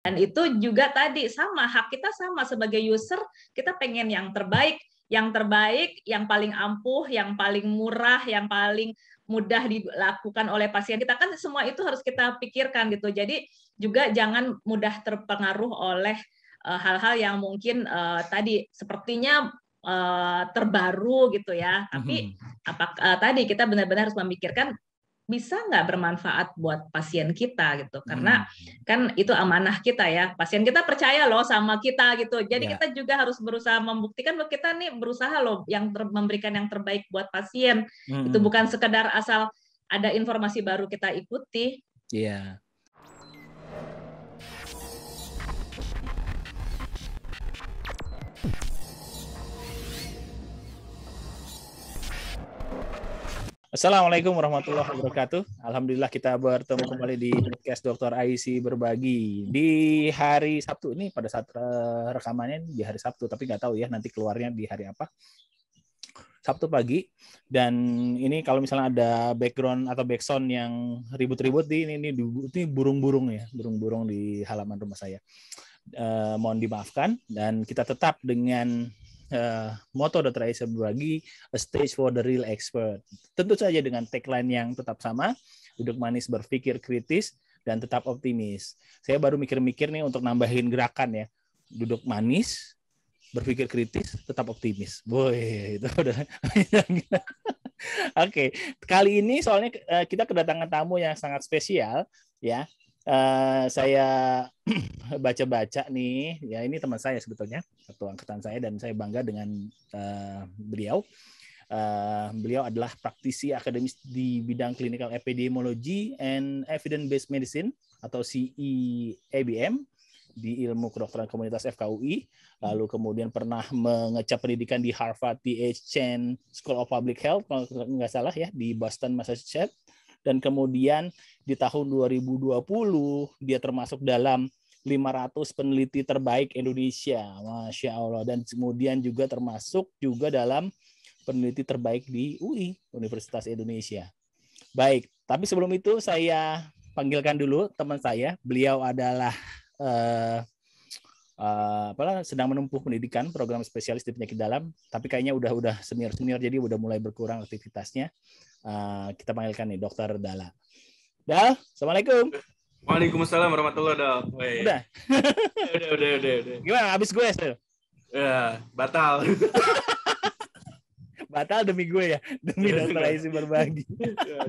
Dan itu juga tadi sama, hak kita sama sebagai user, kita pengen yang terbaik, yang paling ampuh, yang paling murah, yang paling mudah dilakukan oleh pasien kita, kan semua itu harus kita pikirkan gitu. Jadi juga jangan mudah terpengaruh oleh hal-hal yang mungkin tadi sepertinya terbaru gitu ya. Tapi tadi kita benar-benar harus memikirkan bisa nggak bermanfaat buat pasien kita gitu, karena kan itu amanah kita ya, pasien kita percaya loh sama kita gitu, jadi kita juga harus berusaha membuktikan bahwa kita nih berusaha loh memberikan yang terbaik buat pasien. Itu bukan sekedar asal ada informasi baru kita ikuti. Iya. Assalamualaikum warahmatullahi wabarakatuh. Alhamdulillah kita bertemu kembali di podcast Dr. Aisy Berbagi di hari Sabtu ini, pada saat rekamannya di hari Sabtu, tapi nggak tahu ya nanti keluarnya di hari apa. Sabtu pagi. Dan ini kalau misalnya ada background atau backsound yang ribut-ribut ini burung-burung ya, burung-burung di halaman rumah saya. Mohon dimaafkan, dan kita tetap dengan moto Dr. Aisy Berbagi, a stage for the real expert. Tentu saja dengan tagline yang tetap sama, duduk manis, berpikir kritis, dan tetap optimis. Saya baru mikir-mikir nih untuk nambahin gerakan ya. Duduk manis, berpikir kritis, tetap optimis. Boy, itu udah. Oke, kali ini soalnya kita kedatangan tamu yang sangat spesial ya. Saya baca-baca nih, ya ini teman saya sebetulnya, satu angkatan saya, dan saya bangga dengan beliau. Beliau adalah praktisi akademis di bidang clinical epidemiology and evidence-based medicine atau CEABM di ilmu kedokteran komunitas FKUI, lalu kemudian pernah mengecap pendidikan di Harvard T.H. Chan School of Public Health, kalau nggak salah ya, di Boston, Massachusetts. Dan kemudian di tahun 2020 dia termasuk dalam 500 peneliti terbaik Indonesia, Masya Allah. Dan kemudian juga termasuk juga dalam peneliti terbaik di UI, Universitas Indonesia. Baik, tapi sebelum itu saya panggilkan dulu teman saya. Beliau adalah sedang menempuh pendidikan program spesialis di penyakit dalam, tapi kayaknya udah senior, jadi udah mulai berkurang aktivitasnya. Kita panggilkan nih Dokter Dala. Dal, assalamualaikum. Waalaikumsalam warahmatullahi wabarakatuh. Udah. udah. Gimana? Abis gue ya? Ya, batal. Batal demi gue ya, demi Dokter Aisy Berbagi. Ya,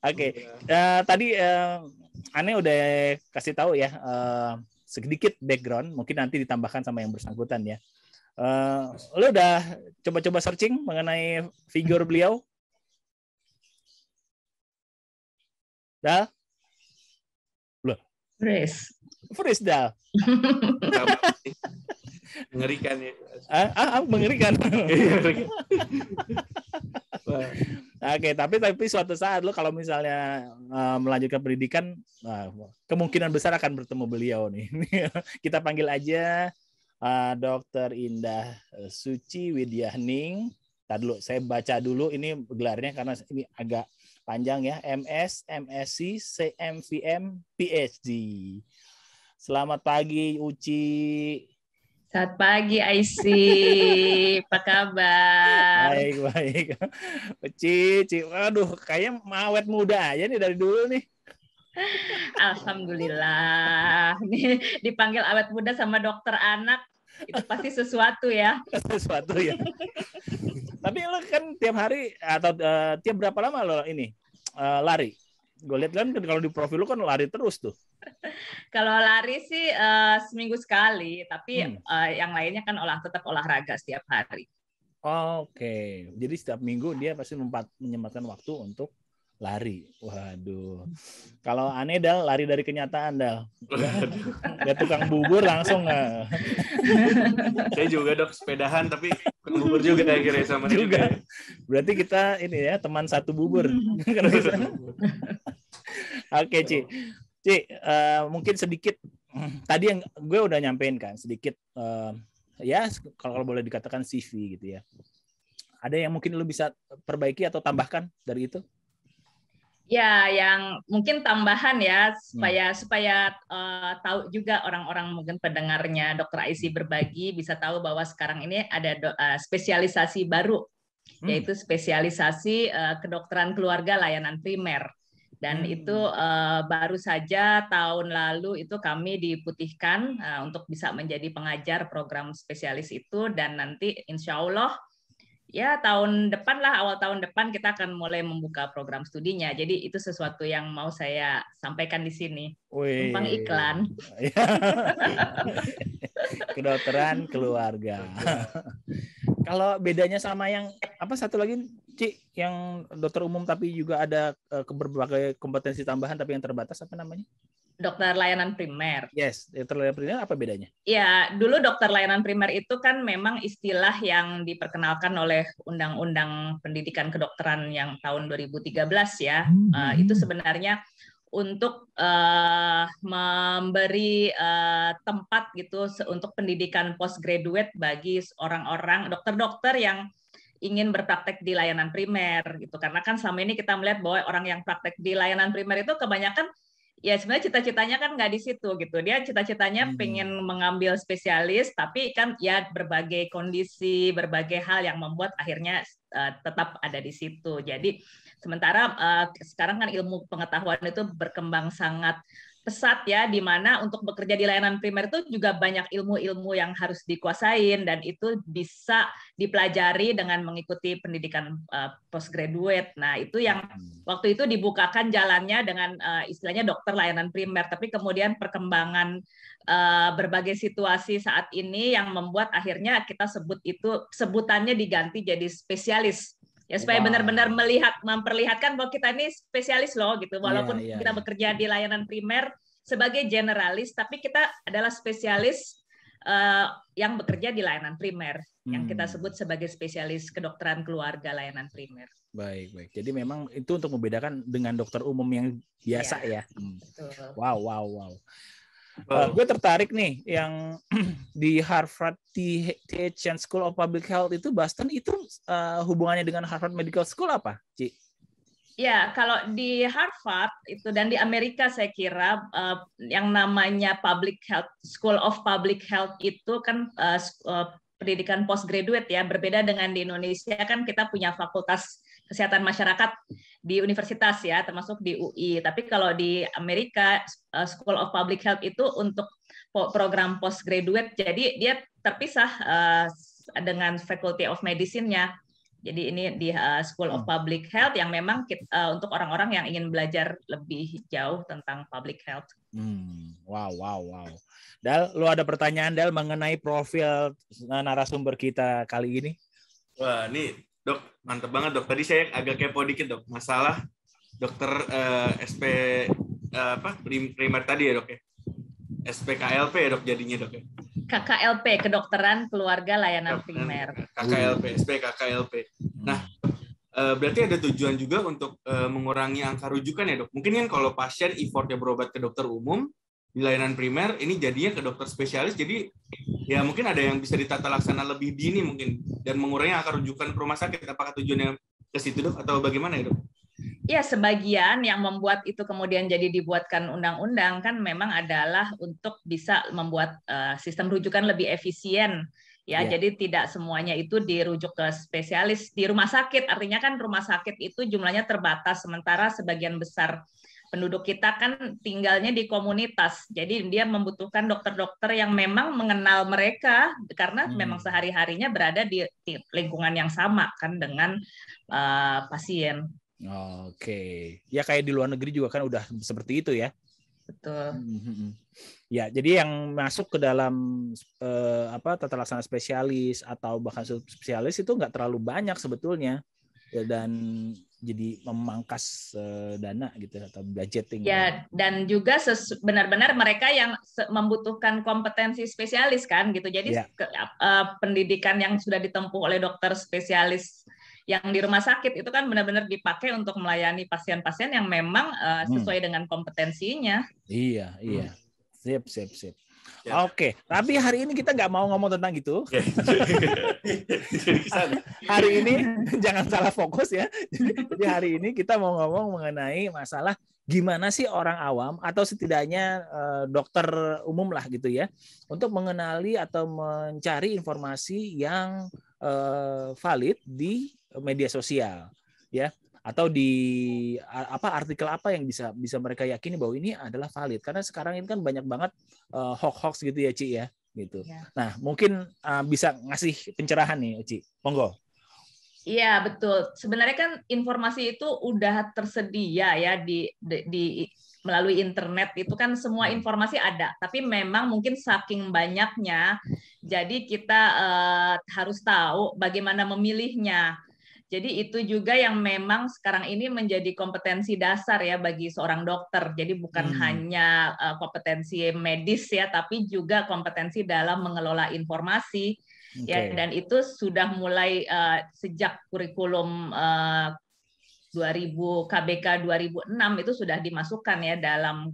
Oke. Tadi Ane udah kasih tahu ya sedikit background, mungkin nanti ditambahkan sama yang bersangkutan ya. Lo udah coba-coba searching mengenai figur beliau? Dal? Loh. Freeze Dal. Mengerikan ya. Mengerikan. Oke, tapi suatu saat lo kalau misalnya melanjutkan pendidikan, kemungkinan besar akan bertemu beliau nih. Kita panggil aja Dr. Indah Suci Widyahning. Tadi dulu saya baca dulu ini gelarnya karena ini agak panjang ya. MS, MSc, CMVM, PhD. Selamat pagi Uci. Selamat pagi Aisy, apa kabar? Baik. Uci, waduh, kayaknya awet muda aja nih dari dulu nih. Alhamdulillah, nih dipanggil awet muda sama dokter anak, itu pasti sesuatu ya. Sesuatu ya. Tapi lo kan tiap hari atau tiap berapa lama lo ini lari? Gue lihat kan kalau di profil lo kan lari terus tuh. Kalau lari sih seminggu sekali, tapi yang lainnya kan tetap olahraga setiap hari. Oke, jadi setiap minggu dia pasti menyempatkan waktu untuk lari. Waduh. Kalau aneh Dal, lari dari kenyataan Dal. Lihat tukang bubur langsung nggak. Saya juga Dok, sepedahan tapi tukang bubur juga akhirnya sama juga. Berarti kita ini ya teman satu bubur. Oke, Ci, mungkin sedikit tadi yang gue udah nyampein kan sedikit ya kalau boleh dikatakan CV gitu ya. Ada yang mungkin lu bisa perbaiki atau tambahkan dari itu? Ya, yang mungkin tambahan ya supaya tahu juga orang-orang mungkin pendengarnya Dokter Aisy berbagi bisa tahu bahwa sekarang ini ada spesialisasi baru, yaitu spesialisasi kedokteran keluarga layanan primer. Dan itu baru saja tahun lalu itu kami diputihkan untuk bisa menjadi pengajar program spesialis itu, dan nanti insya Allah ya tahun depan lah, awal tahun depan kita akan mulai membuka program studinya. Jadi itu sesuatu yang mau saya sampaikan di sini. Numpang iklan. Kedokteran keluarga. Kalau bedanya sama yang apa satu lagi, Ci, yang dokter umum tapi juga ada berbagai kompetensi tambahan tapi yang terbatas, apa namanya? Dokter layanan primer. Yes, dokter layanan primer apa bedanya? Ya, dulu dokter layanan primer itu kan memang istilah yang diperkenalkan oleh Undang-Undang Pendidikan Kedokteran yang tahun 2013 ya. Itu sebenarnya untuk memberi tempat gitu untuk pendidikan postgraduate bagi orang-orang dokter-dokter yang ingin berpraktek di layanan primer gitu. Karena kan selama ini kita melihat bahwa orang yang praktek di layanan primer itu kebanyakan ya sebenarnya cita-citanya kan nggak di situ gitu. Dia cita-citanya pengen mengambil spesialis, tapi kan ya berbagai kondisi, berbagai hal yang membuat akhirnya tetap ada di situ. Jadi sementara sekarang kan ilmu pengetahuan itu berkembang sangat pesat ya, di mana untuk bekerja di layanan primer itu juga banyak ilmu-ilmu yang harus dikuasain, dan itu bisa dipelajari dengan mengikuti pendidikan postgraduate. Nah, itu yang waktu itu dibukakan jalannya dengan istilahnya dokter layanan primer, tapi kemudian perkembangan berbagai situasi saat ini yang membuat akhirnya kita sebut itu, sebutannya diganti jadi spesialis. Ya, supaya benar-benar memperlihatkan bahwa kita ini spesialis loh gitu, walaupun kita bekerja di layanan primer sebagai generalis, tapi kita adalah spesialis yang bekerja di layanan primer, yang kita sebut sebagai spesialis kedokteran keluarga layanan primer. Baik. Jadi memang itu untuk membedakan dengan dokter umum yang biasa ya. Betul. Wow. Gue tertarik nih yang di Harvard T.H. School of Public Health itu, Boston itu hubungannya dengan Harvard Medical School apa, Ci? Ya, kalau di Harvard itu dan di Amerika saya kira yang namanya Public Health School of Public Health itu kan pendidikan postgraduate ya, berbeda dengan di Indonesia kan kita punya Fakultas Kesehatan Masyarakat di universitas ya, termasuk di UI. Tapi kalau di Amerika School of Public Health itu untuk program postgraduate, jadi dia terpisah dengan Faculty of Medicine-nya. Jadi ini di School of Public Health yang memang untuk orang-orang yang ingin belajar lebih jauh tentang public health. Wow. Dal, lu ada pertanyaan Dal mengenai profil narasumber kita kali ini? Wah, ini Dok, mantep banget Dok. Tadi saya agak kepo dikit Dok, masalah dokter primer tadi ya Dok ya. SPKLP ya Dok jadinya Dok ya. KKLP, Kedokteran Keluarga Layanan Primer. SPKLP. Nah, berarti ada tujuan juga untuk mengurangi angka rujukan ya Dok. Mungkin kan kalau pasien effortnya berobat ke dokter umum di layanan primer, ini jadinya ke dokter spesialis, jadi ya mungkin ada yang bisa ditata laksana lebih dini mungkin dan mengurangi angka rujukan ke rumah sakit. Apakah tujuannya ke situ Dok atau bagaimana ya Dok? Ya, sebagian yang membuat itu kemudian jadi dibuatkan undang-undang kan memang adalah untuk bisa membuat sistem rujukan lebih efisien. Ya, jadi tidak semuanya itu dirujuk ke spesialis di rumah sakit. Artinya kan rumah sakit itu jumlahnya terbatas, sementara sebagian besar penduduk kita kan tinggalnya di komunitas. Jadi dia membutuhkan dokter-dokter yang memang mengenal mereka karena memang sehari-harinya berada di lingkungan yang sama kan dengan pasien. Oke. Ya kayak di luar negeri juga kan udah seperti itu ya. Betul. Ya, jadi yang masuk ke dalam tata laksana spesialis atau bahkan spesialis itu nggak terlalu banyak sebetulnya, dan jadi memangkas dana gitu atau budgeting. Ya, dan juga benar-benar mereka yang membutuhkan kompetensi spesialis kan gitu. Jadi pendidikan yang sudah ditempuh oleh dokter spesialis yang di rumah sakit itu kan benar-benar dipakai untuk melayani pasien-pasien yang memang sesuai dengan kompetensinya. Iya. Sip, sip, sip. Ya. Oke, tapi hari ini kita nggak mau ngomong tentang gitu. Oke. Hari ini jangan salah fokus ya. Jadi hari ini kita mau ngomong mengenai masalah gimana sih orang awam atau setidaknya dokter umum lah gitu ya, untuk mengenali atau mencari informasi yang valid di media sosial, ya. Atau di artikel apa yang bisa mereka yakini bahwa ini adalah valid, karena sekarang ini kan banyak banget hoax gitu ya Ci ya gitu. Ya. Nah mungkin bisa ngasih pencerahan nih Ci, monggo. Iya betul. Sebenarnya kan informasi itu udah tersedia ya di melalui internet, itu kan semua informasi ada. Tapi memang mungkin saking banyaknya, jadi kita harus tahu bagaimana memilihnya. Jadi itu juga yang memang sekarang ini menjadi kompetensi dasar ya bagi seorang dokter. Jadi bukan hanya kompetensi medis ya, tapi juga kompetensi dalam mengelola informasi. Ya, dan itu sudah mulai sejak kurikulum 2000 KBK 2006 itu sudah dimasukkan ya dalam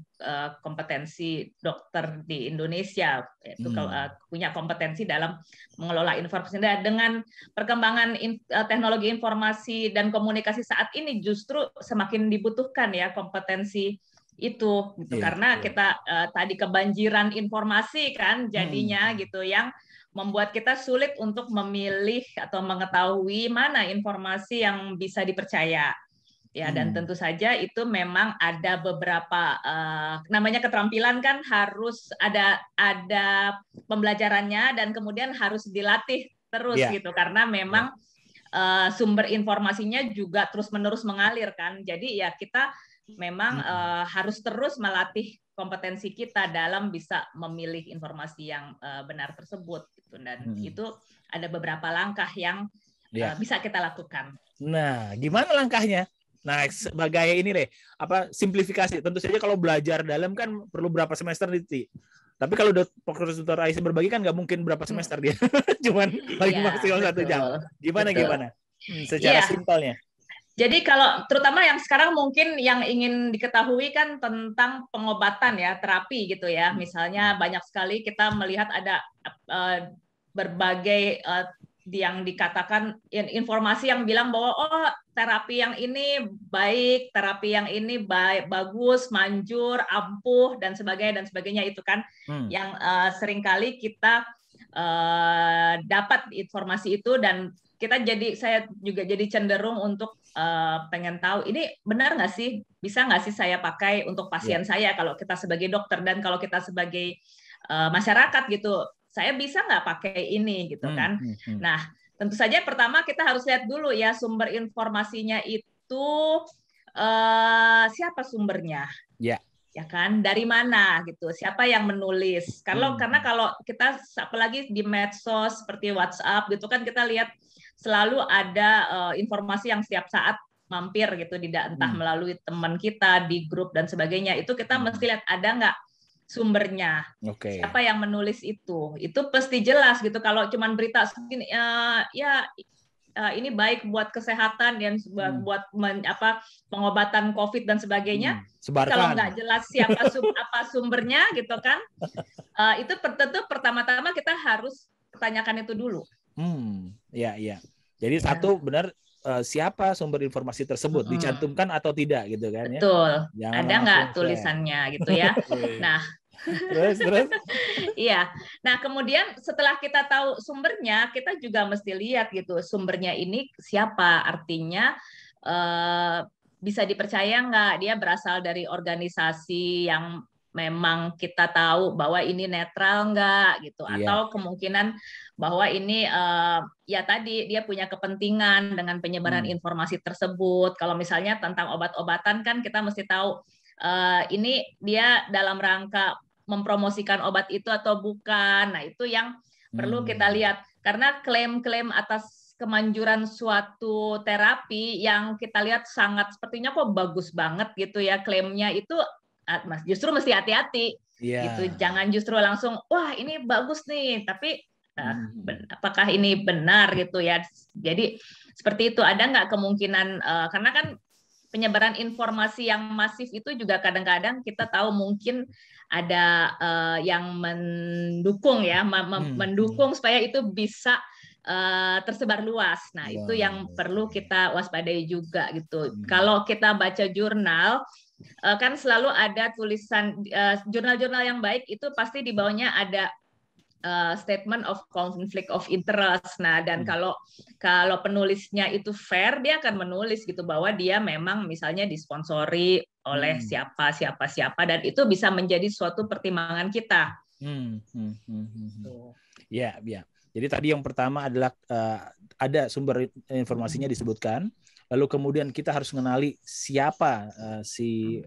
kompetensi dokter di Indonesia, itu punya kompetensi dalam mengelola informasi. Dan dengan perkembangan teknologi informasi dan komunikasi saat ini justru semakin dibutuhkan ya kompetensi itu gitu, karena kita tadi kebanjiran informasi kan jadinya gitu, yang membuat kita sulit untuk memilih atau mengetahui mana informasi yang bisa dipercaya. Ya, dan tentu saja itu memang ada beberapa namanya keterampilan kan, harus ada pembelajarannya dan kemudian harus dilatih terus gitu, karena memang sumber informasinya juga terus-menerus mengalir kan. Jadi ya kita memang harus terus melatih kompetensi kita dalam bisa memilih informasi yang benar tersebut gitu. Dan itu ada beberapa langkah yang bisa kita lakukan. Nah, gimana langkahnya? Nah, sebagai ini deh, simplifikasi. Tentu saja kalau belajar dalam kan perlu berapa semester nih. Tapi kalau Dr. Aisyah berbagi kan nggak mungkin berapa semester dia. Cuman paling maksimal 1 jam. Gimana? Secara simpelnya. Jadi kalau terutama yang sekarang mungkin yang ingin diketahui kan tentang pengobatan ya, terapi gitu ya. Misalnya banyak sekali kita melihat ada berbagai yang dikatakan informasi yang bilang bahwa terapi yang ini baik, terapi yang ini bagus, manjur, ampuh dan sebagainya itu kan yang seringkali kita dapat informasi itu, dan saya juga jadi cenderung untuk pengen tahu ini benar nggak sih, bisa nggak sih saya pakai untuk pasien saya kalau kita sebagai dokter, dan kalau kita sebagai masyarakat gitu, saya bisa nggak pakai ini gitu kan. Nah, tentu saja pertama kita harus lihat dulu ya sumber informasinya itu siapa sumbernya, ya kan, dari mana gitu, siapa yang menulis. Karena kalau kita apalagi di medsos seperti WhatsApp gitu kan, kita lihat selalu ada informasi yang setiap saat mampir gitu, entah melalui teman kita di grup dan sebagainya. Itu kita mesti lihat ada nggak sumbernya, siapa yang menulis itu pasti jelas gitu. Kalau cuman berita segini ini baik buat kesehatan dan buat pengobatan COVID dan sebagainya, kalau nggak jelas siapa apa sumbernya gitu kan, itu tentu pertama-tama kita harus pertanyakan itu dulu. Iya. Jadi satu benar, siapa sumber informasi tersebut, dicantumkan atau tidak gitu kan ya. Betul. Ada nggak tulisannya gitu ya. Nah, terus iya. Nah, kemudian setelah kita tahu sumbernya, kita juga mesti lihat gitu, sumbernya ini siapa, artinya bisa dipercaya nggak, dia berasal dari organisasi yang memang kita tahu bahwa ini netral nggak gitu, atau kemungkinan bahwa ini ya tadi dia punya kepentingan dengan penyebaran informasi tersebut. Kalau misalnya tentang obat-obatan kan kita mesti tahu ini dia dalam rangka mempromosikan obat itu atau bukan. Nah, itu yang perlu kita lihat, karena klaim-klaim atas kemanjuran suatu terapi yang kita lihat sangat sepertinya kok bagus banget gitu ya klaimnya, itu justru mesti hati-hati gitu. Jangan justru langsung wah ini bagus nih, tapi apakah ini benar gitu ya. Jadi seperti itu, ada nggak kemungkinan, karena kan penyebaran informasi yang masif itu juga kadang-kadang kita tahu mungkin ada yang mendukung ya, mendukung supaya itu bisa tersebar luas. Nah, itu yang perlu kita waspadai juga gitu. Kalau kita baca jurnal, kan selalu ada tulisan jurnal-jurnal yang baik itu pasti di bawahnya ada statement of conflict of interest. Nah, dan kalau penulisnya itu fair, dia akan menulis gitu bahwa dia memang misalnya disponsori oleh siapa dan itu bisa menjadi suatu pertimbangan kita. Ya, ya. Jadi tadi yang pertama adalah ada sumber informasinya disebutkan, lalu kemudian kita harus mengenali siapa si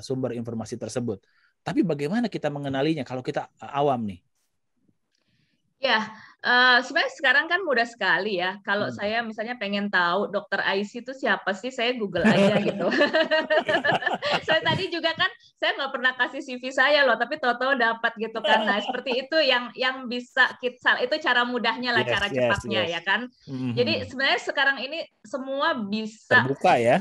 sumber informasi tersebut. Tapi bagaimana kita mengenalinya kalau kita awam nih? Ya, sebenarnya sekarang kan mudah sekali ya. Kalau saya misalnya pengen tahu Dokter Aisy itu siapa sih, saya Google aja gitu. Saya tadi juga kan, saya nggak pernah kasih CV saya loh, tapi tahu-tahu dapat gitu kan. Nah, seperti itu yang bisa kita, itu cara mudahnya lah, cara cepatnya ya kan. Jadi sebenarnya sekarang ini semua bisa terbuka ya,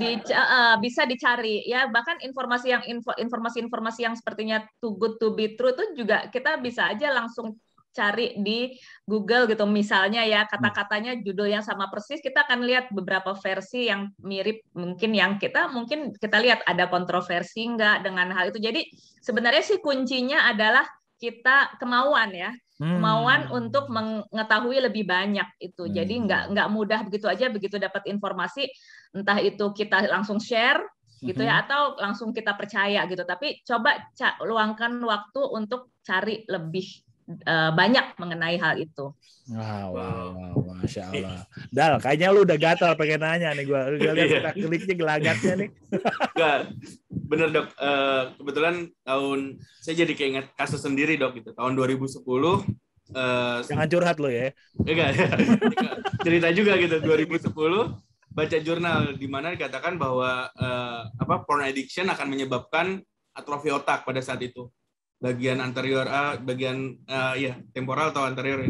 bisa dicari ya. Bahkan informasi-informasi yang sepertinya too good to be true itu juga kita bisa aja langsung cari di Google gitu, misalnya ya kata-katanya judul yang sama persis, kita akan lihat beberapa versi yang mirip, mungkin kita lihat ada kontroversi nggak dengan hal itu. Jadi sebenarnya sih kuncinya adalah kita kemauan untuk mengetahui lebih banyak itu. Jadi nggak mudah begitu aja, begitu dapat informasi entah itu kita langsung share gitu ya, atau langsung kita percaya gitu. Tapi coba luangkan waktu untuk cari lebih banyak mengenai hal itu. Wow, Masya Allah. Dal, kayaknya lu udah gatal pengen nanya nih, gue lihat suka kliknya gelagatnya nih. Enggak, bener Dok. Kebetulan saya jadi keinget kasus sendiri Dok gitu. Tahun 2010. Jangan curhat lo ya. Enggak, cerita juga gitu. 2010 baca jurnal di mana dikatakan bahwa porn addiction akan menyebabkan atrofi otak pada saat itu. Bagian anterior temporal atau anterior.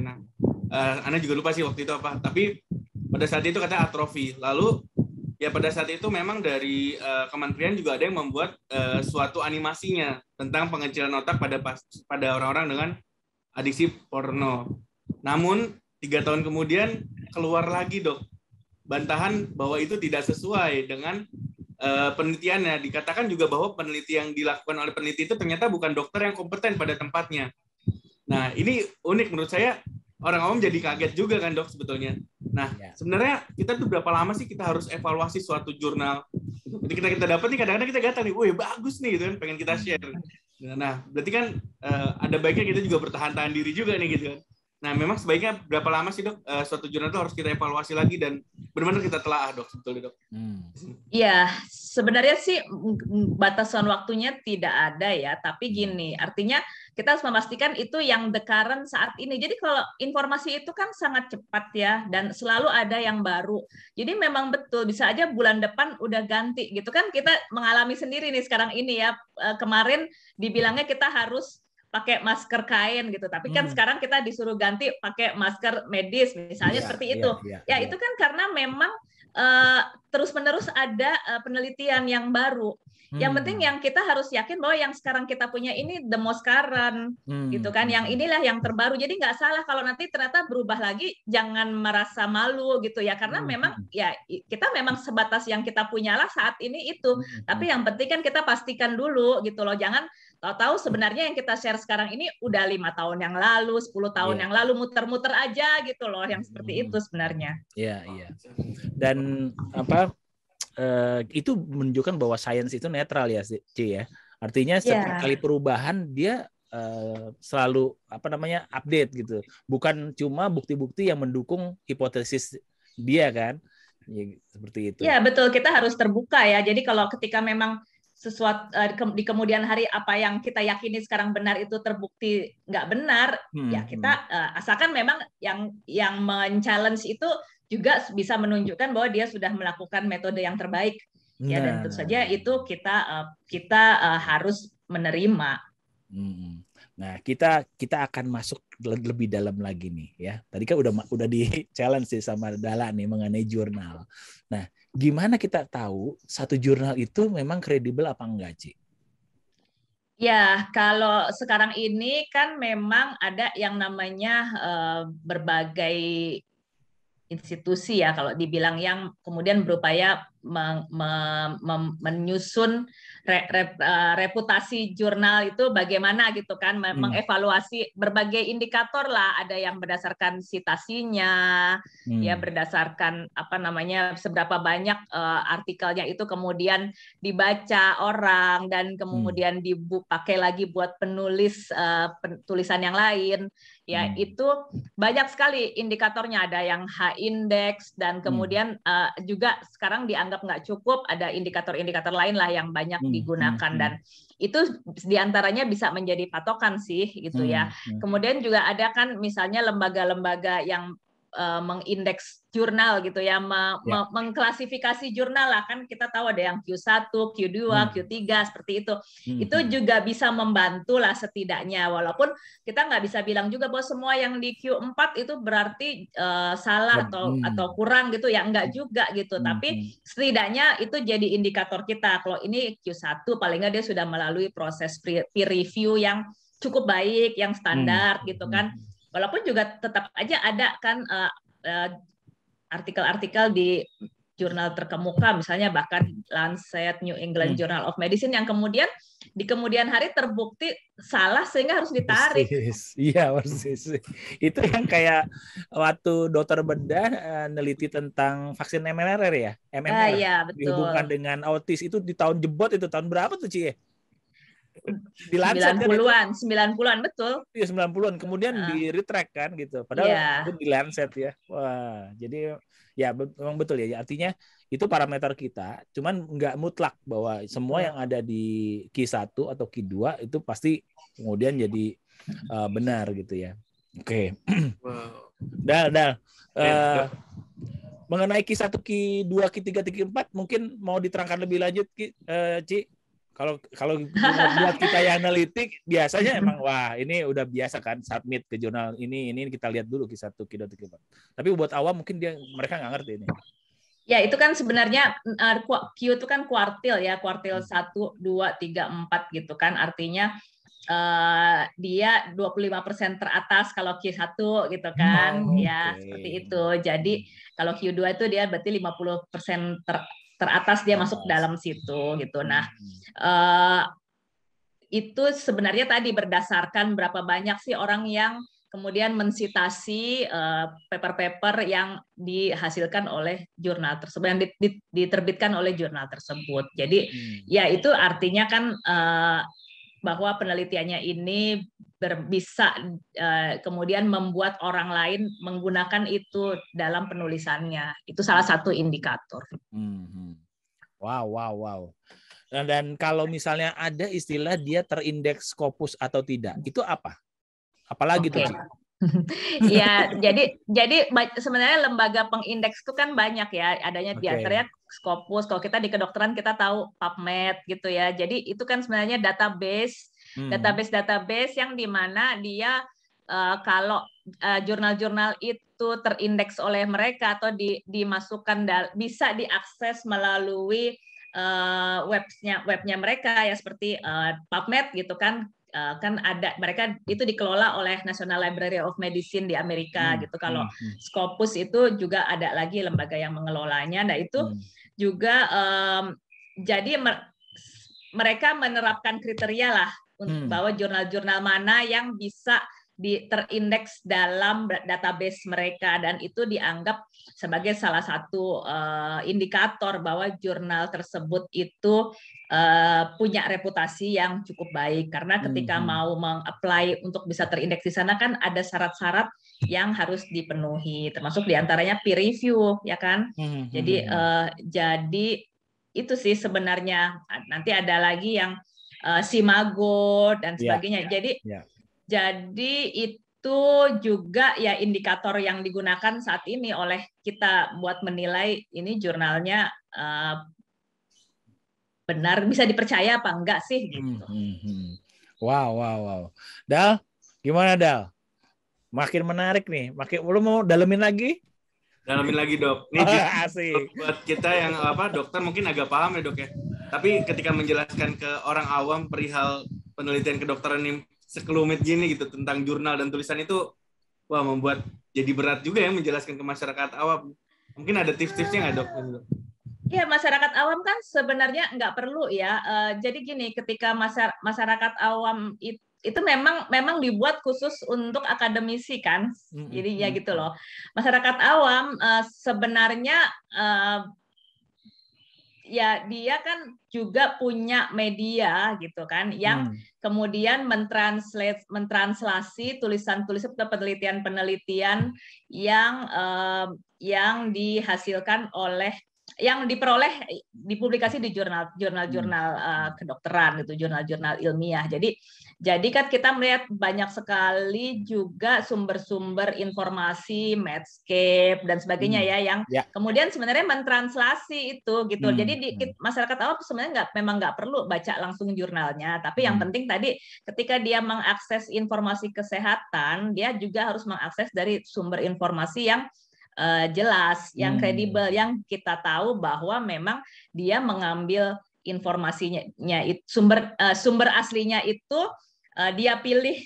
Ana juga lupa sih waktu itu apa, tapi pada saat itu katanya atrofi. Lalu ya pada saat itu memang dari kementerian juga ada yang membuat suatu animasinya tentang pengecilan otak pada orang-orang dengan adiksi porno. Namun 3 tahun kemudian keluar lagi Dok bantahan bahwa itu tidak sesuai dengan penelitiannya. Dikatakan juga bahwa penelitian yang dilakukan oleh peneliti itu ternyata bukan dokter yang kompeten pada tempatnya. Nah, ini unik menurut saya. Orang awam jadi kaget juga kan Dok sebetulnya. Nah, sebenarnya kita tuh berapa lama sih kita harus evaluasi suatu jurnal? Ketika kita dapat nih kadang-kadang kita gatal nih, wih bagus nih gitu kan, pengen kita share. Nah, berarti kan ada baiknya kita juga bertahan-tahan diri juga nih gitu kan. Nah, memang sebaiknya berapa lama sih Dok suatu jurnal itu harus kita evaluasi lagi dan benar-benar kita telaah Dok, sebetulnya Dok? Ya, sebenarnya sih batasan waktunya tidak ada ya, tapi gini, artinya kita harus memastikan itu yang the current saat ini. Jadi kalau informasi itu kan sangat cepat ya, dan selalu ada yang baru. Jadi memang betul, bisa aja bulan depan udah ganti gitu kan, kita mengalami sendiri nih sekarang ini ya, kemarin dibilangnya kita harus pakai masker kain gitu, tapi kan sekarang kita disuruh ganti pakai masker medis misalnya, seperti itu. Itu kan karena memang terus-menerus ada penelitian yang baru. Yang penting yang kita harus yakin bahwa yang sekarang kita punya ini the most current gitu kan, yang inilah yang terbaru. Jadi nggak salah kalau nanti ternyata berubah lagi, jangan merasa malu gitu ya, karena memang ya kita memang sebatas yang kita punyalah saat ini itu. Tapi yang penting kan kita pastikan dulu gitu loh, jangan tahu-tahu sebenarnya yang kita share sekarang ini udah 5 tahun yang lalu, 10 tahun yang lalu, muter-muter aja gitu loh, yang seperti itu sebenarnya. Iya. Dan itu menunjukkan bahwa sains itu netral ya, Ci ya. Artinya setiap kali perubahan dia selalu update gitu. Bukan cuma bukti-bukti yang mendukung hipotesis dia kan. Ya, seperti itu. Ya, betul, kita harus terbuka ya. Jadi kalau ketika memang sesuatu di kemudian hari apa yang kita yakini sekarang benar itu terbukti nggak benar, ya kita asalkan memang yang men-challenge itu juga bisa menunjukkan bahwa dia sudah melakukan metode yang terbaik. Ya, dan tentu saja itu kita harus menerima. Nah, kita akan masuk lebih dalam lagi nih ya. Tadi kan udah di challenge sih sama Dala nih mengenai jurnal. Nah, gimana kita tahu satu jurnal itu memang kredibel apa enggak, Ci? Ya, kalau sekarang ini kan memang ada yang namanya berbagai institusi ya kalau dibilang yang kemudian berupaya menyusun reputasi jurnal itu bagaimana gitu kan, mengevaluasi berbagai indikator lah, ada yang berdasarkan citasinya, ya berdasarkan apa namanya seberapa banyak artikelnya itu kemudian dibaca orang dan kemudian dipakai lagi buat penulis tulisan yang lain. Ya, itu banyak sekali indikatornya, ada yang H-index dan kemudian juga sekarang dianggap nggak cukup, ada indikator-indikator lain lah yang banyak digunakan dan itu diantaranya bisa menjadi patokan sih gitu ya. Kemudian juga ada kan misalnya lembaga-lembaga yang mengindeks jurnal gitu ya, mengklasifikasi jurnal lah, kan kita tahu ada yang Q1, Q2, Q3 seperti itu. Itu juga bisa membantu lah setidaknya, walaupun kita nggak bisa bilang juga bahwa semua yang di Q4 itu berarti salah atau kurang gitu ya, enggak juga gitu. Tapi setidaknya itu jadi indikator kita kalau ini Q1 paling nggak dia sudah melalui proses peer review yang cukup baik, yang standar gitu kan. Walaupun juga tetap aja ada kan artikel-artikel di jurnal terkemuka, misalnya bahkan Lancet, New England Journal of Medicine, yang kemudian di kemudian hari terbukti salah sehingga harus ditarik. Iya, persis. Itu yang kayak waktu dokter bedah neliti tentang vaksin MMR ya, MMR ya, betul. Dihubungkan dengan autis, itu di tahun jebot, itu tahun berapa tuh, Ci? Di Lancet 90-an betul. Iya, 90-an. Kemudian di retract kan gitu. Padahal itu di Lancet ya. Wah, jadi ya memang betul ya. Artinya itu parameter kita, cuman nggak mutlak bahwa semua yang ada di Q1 atau Q2 itu pasti kemudian jadi benar gitu ya. Oke. Dal. Mengenai Q1, Q2, Q3, Q4 mungkin mau diterangkan lebih lanjut, Ci? Kalau buat kita yang analitik biasanya emang wah ini udah biasa kan submit ke jurnal ini kita lihat dulu Q1, Q2, Q4. Tapi buat awam mungkin mereka nggak ngerti ini. Ya, itu kan sebenarnya Q itu kan kuartil ya, kuartil 1, 2, 3, 4 gitu kan. Artinya dia 25% teratas kalau Q1 gitu kan. Ya, seperti itu. Jadi kalau Q2 itu dia berarti 50% teratas dia masuk dalam situ gitu. Nah, itu sebenarnya tadi berdasarkan berapa banyak sih orang yang kemudian mensitasi paper-paper yang dihasilkan oleh jurnal tersebut, yang diterbitkan oleh jurnal tersebut. Jadi ya itu artinya kan bahwa penelitiannya ini bisa kemudian membuat orang lain menggunakan itu dalam penulisannya. Itu salah satu indikator. Wow. Dan kalau misalnya ada istilah dia terindeks Scopus atau tidak, itu apa? Apalagi tuh? Ya, jadi sebenarnya lembaga pengindeks itu kan banyak ya, adanya di antaranya Scopus. Kalau kita di kedokteran kita tahu PubMed gitu ya. Jadi itu kan sebenarnya database yang dimana dia kalau jurnal-jurnal itu terindeks oleh mereka atau dimasukkan bisa diakses melalui webnya mereka ya, seperti PubMed gitu kan. Kan ada, mereka itu dikelola oleh National Library of Medicine di Amerika gitu. Kalau Scopus itu juga ada lagi lembaga yang mengelolanya. Nah itu juga jadi mereka menerapkan kriteria lah bahwa jurnal-jurnal mana yang bisa terindeks dalam database mereka, dan itu dianggap sebagai salah satu indikator bahwa jurnal tersebut itu punya reputasi yang cukup baik, karena ketika mau meng-apply untuk bisa terindeks di sana kan ada syarat-syarat yang harus dipenuhi, termasuk diantaranya peer review ya kan. Jadi itu sih sebenarnya. Nanti ada lagi yang Simago dan sebagainya. Jadi itu juga ya indikator yang digunakan saat ini oleh kita buat menilai ini jurnalnya benar, bisa dipercaya apa enggak sih gitu. Wow. Dal, gimana Dal? Makin menarik nih. Lu mau dalemin lagi? Dalamin lagi dok. Ini Asik. buat kita yang dokter mungkin agak paham ya dok ya. Tapi ketika menjelaskan ke orang awam perihal penelitian kedokteran ini sekelumit gini gitu tentang jurnal dan tulisan itu, wah membuat jadi berat juga ya menjelaskan ke masyarakat awam. Mungkin ada tips-tipsnya nggak dok? Ya, masyarakat awam kan sebenarnya nggak perlu ya. Jadi gini, ketika masyarakat awam itu memang dibuat khusus untuk akademisi kan. Jadi ya gitu loh. Masyarakat awam sebenarnya ya dia kan juga punya media gitu kan yang kemudian mentranslasi tulisan-tulisan atau penelitian-penelitian yang dihasilkan oleh yang diperoleh dipublikasi di jurnal-jurnal kedokteran gitu, jurnal-jurnal ilmiah. Jadi kan kita melihat banyak sekali juga sumber-sumber informasi, Medscape dan sebagainya ya yang kemudian sebenarnya mentranslasi itu gitu. Jadi masyarakat awam sebenarnya memang nggak perlu baca langsung jurnalnya, tapi yang penting tadi ketika dia mengakses informasi kesehatan, dia juga harus mengakses dari sumber informasi yang jelas, yang kredibel, yang kita tahu bahwa memang dia mengambil informasinya, sumber aslinya itu dia pilih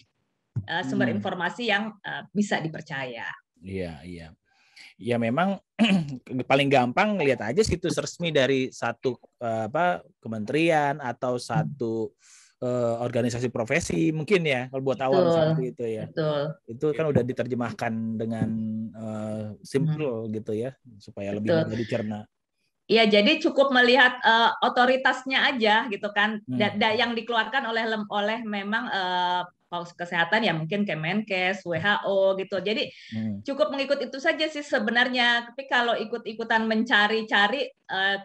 sumber informasi yang bisa dipercaya. Iya. Ya memang paling gampang lihat aja situs resmi dari satu kementerian atau satu organisasi profesi mungkin ya kalau buat awam seperti itu ya. Betul. Itu kan udah diterjemahkan dengan simple gitu ya supaya lebih mudah dicerna. Iya, jadi cukup melihat otoritasnya aja gitu kan, yang dikeluarkan oleh memang Paus Kesehatan ya mungkin Kemenkes, WHO gitu. Jadi cukup mengikut itu saja sih sebenarnya. Tapi kalau ikut-ikutan mencari-cari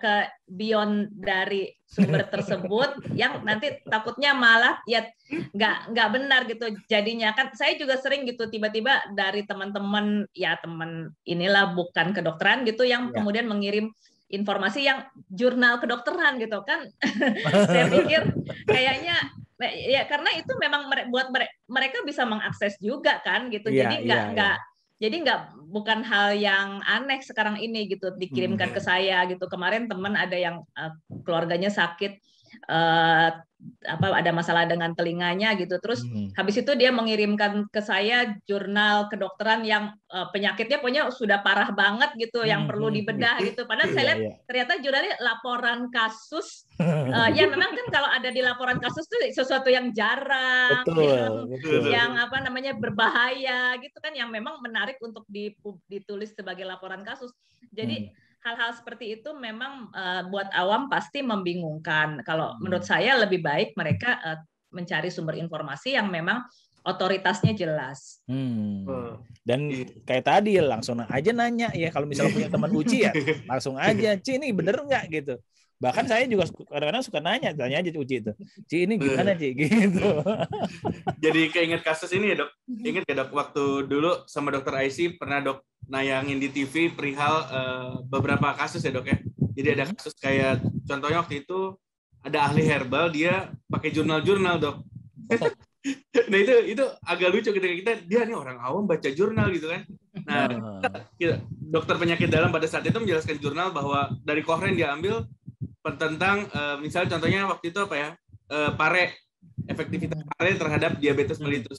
ke beyond dari sumber tersebut, yang nanti takutnya malah ya nggak benar gitu. Jadinya kan saya juga sering gitu tiba-tiba dari teman-teman ya teman inilah bukan kedokteran gitu yang kemudian mengirim informasi yang jurnal kedokteran gitu kan. Saya pikir kayaknya ya karena itu memang buat mereka bisa mengakses juga kan gitu. Jadi bukan hal yang aneh sekarang ini gitu dikirimkan ke saya gitu. Kemarin teman ada yang keluarganya sakit ada masalah dengan telinganya gitu, terus habis itu dia mengirimkan ke saya jurnal kedokteran yang penyakitnya punya sudah parah banget gitu, yang perlu dibedah gitu. Padahal saya lihat ternyata jurnalnya laporan kasus. Ya memang kan kalau ada di laporan kasus itu sesuatu yang jarang, yang berbahaya gitu kan, yang memang menarik untuk ditulis sebagai laporan kasus. Jadi hal-hal seperti itu memang buat awam pasti membingungkan. Kalau menurut saya lebih baik mereka mencari sumber informasi yang memang otoritasnya jelas. Dan kayak tadi langsung aja nanya ya, kalau misalnya punya teman uji ya langsung aja, Ci ini bener nggak gitu. Bahkan saya juga kadang-kadang suka tanya aja Uci itu, Ci ini gimana Ci gitu. Jadi keinget kasus ini ya dok, inget ya dok waktu dulu sama dokter IC pernah dok nayangin di TV perihal beberapa kasus ya dok ya. Jadi ada kasus kayak contohnya waktu itu ada ahli herbal dia pakai jurnal-jurnal dok. Nah itu agak lucu ketika dia nih orang awam baca jurnal gitu kan. Nah dokter penyakit dalam pada saat itu menjelaskan jurnal bahwa dari Cochrane dia ambil tentang misalnya contohnya waktu itu pare, efektivitas pare terhadap diabetes mellitus.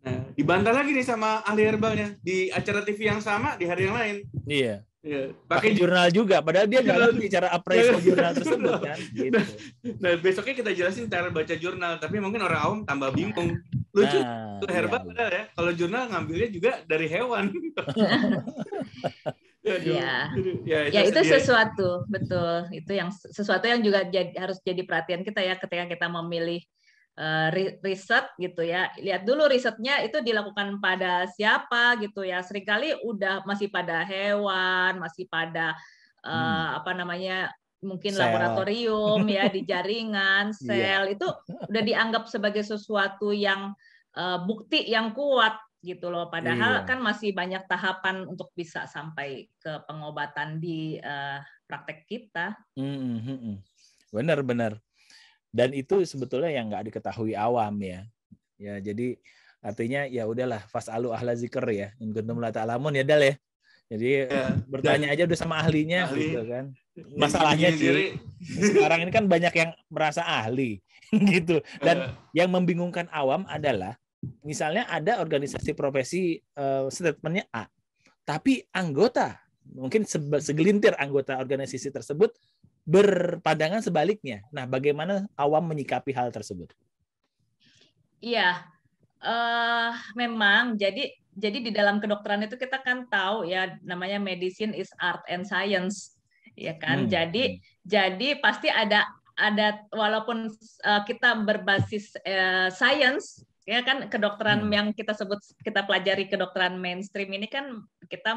Nah, dibantah lagi nih sama ahli herbalnya di acara TV yang sama di hari yang lain. Iya. Pakai jurnal juga, padahal dia nggak ngerti cara appraise jurnal tersebut kan. Gitu. Nah besoknya kita jelasin cara baca jurnal, tapi mungkin orang awam tambah bingung. Lucu, herbal padahal ya. Kalau jurnal ngambilnya juga dari hewan. Ya itu sesuatu betul, itu yang sesuatu yang juga harus jadi perhatian kita ya ketika kita memilih riset gitu ya. Lihat dulu risetnya itu dilakukan pada siapa gitu ya. Seringkali udah masih pada hewan, masih pada mungkin laboratorium ya, di jaringan sel itu udah dianggap sebagai sesuatu yang bukti yang kuat gitu loh, padahal kan masih banyak tahapan untuk bisa sampai ke pengobatan di praktek kita. Benar. Dan itu sebetulnya yang nggak diketahui awam ya. Ya jadi artinya ya udahlah, fasalu ahla zikr ya, in kuntum la ta'lamun ya Dal ya. Jadi bertanya aja udah sama ahlinya ahli. gitu kan. Masalahnya sih sekarang ini kan banyak yang merasa ahli gitu. Dan yang membingungkan awam adalah misalnya ada organisasi profesi statementnya A, tapi anggota mungkin segelintir anggota organisasi tersebut berpandangan sebaliknya. Nah, bagaimana awam menyikapi hal tersebut? Iya, memang jadi di dalam kedokteran itu kita kan tahu ya namanya medicine is art and science, ya kan. Jadi pasti ada walaupun kita berbasis science, ya kan kedokteran yang kita pelajari kedokteran mainstream ini kan kita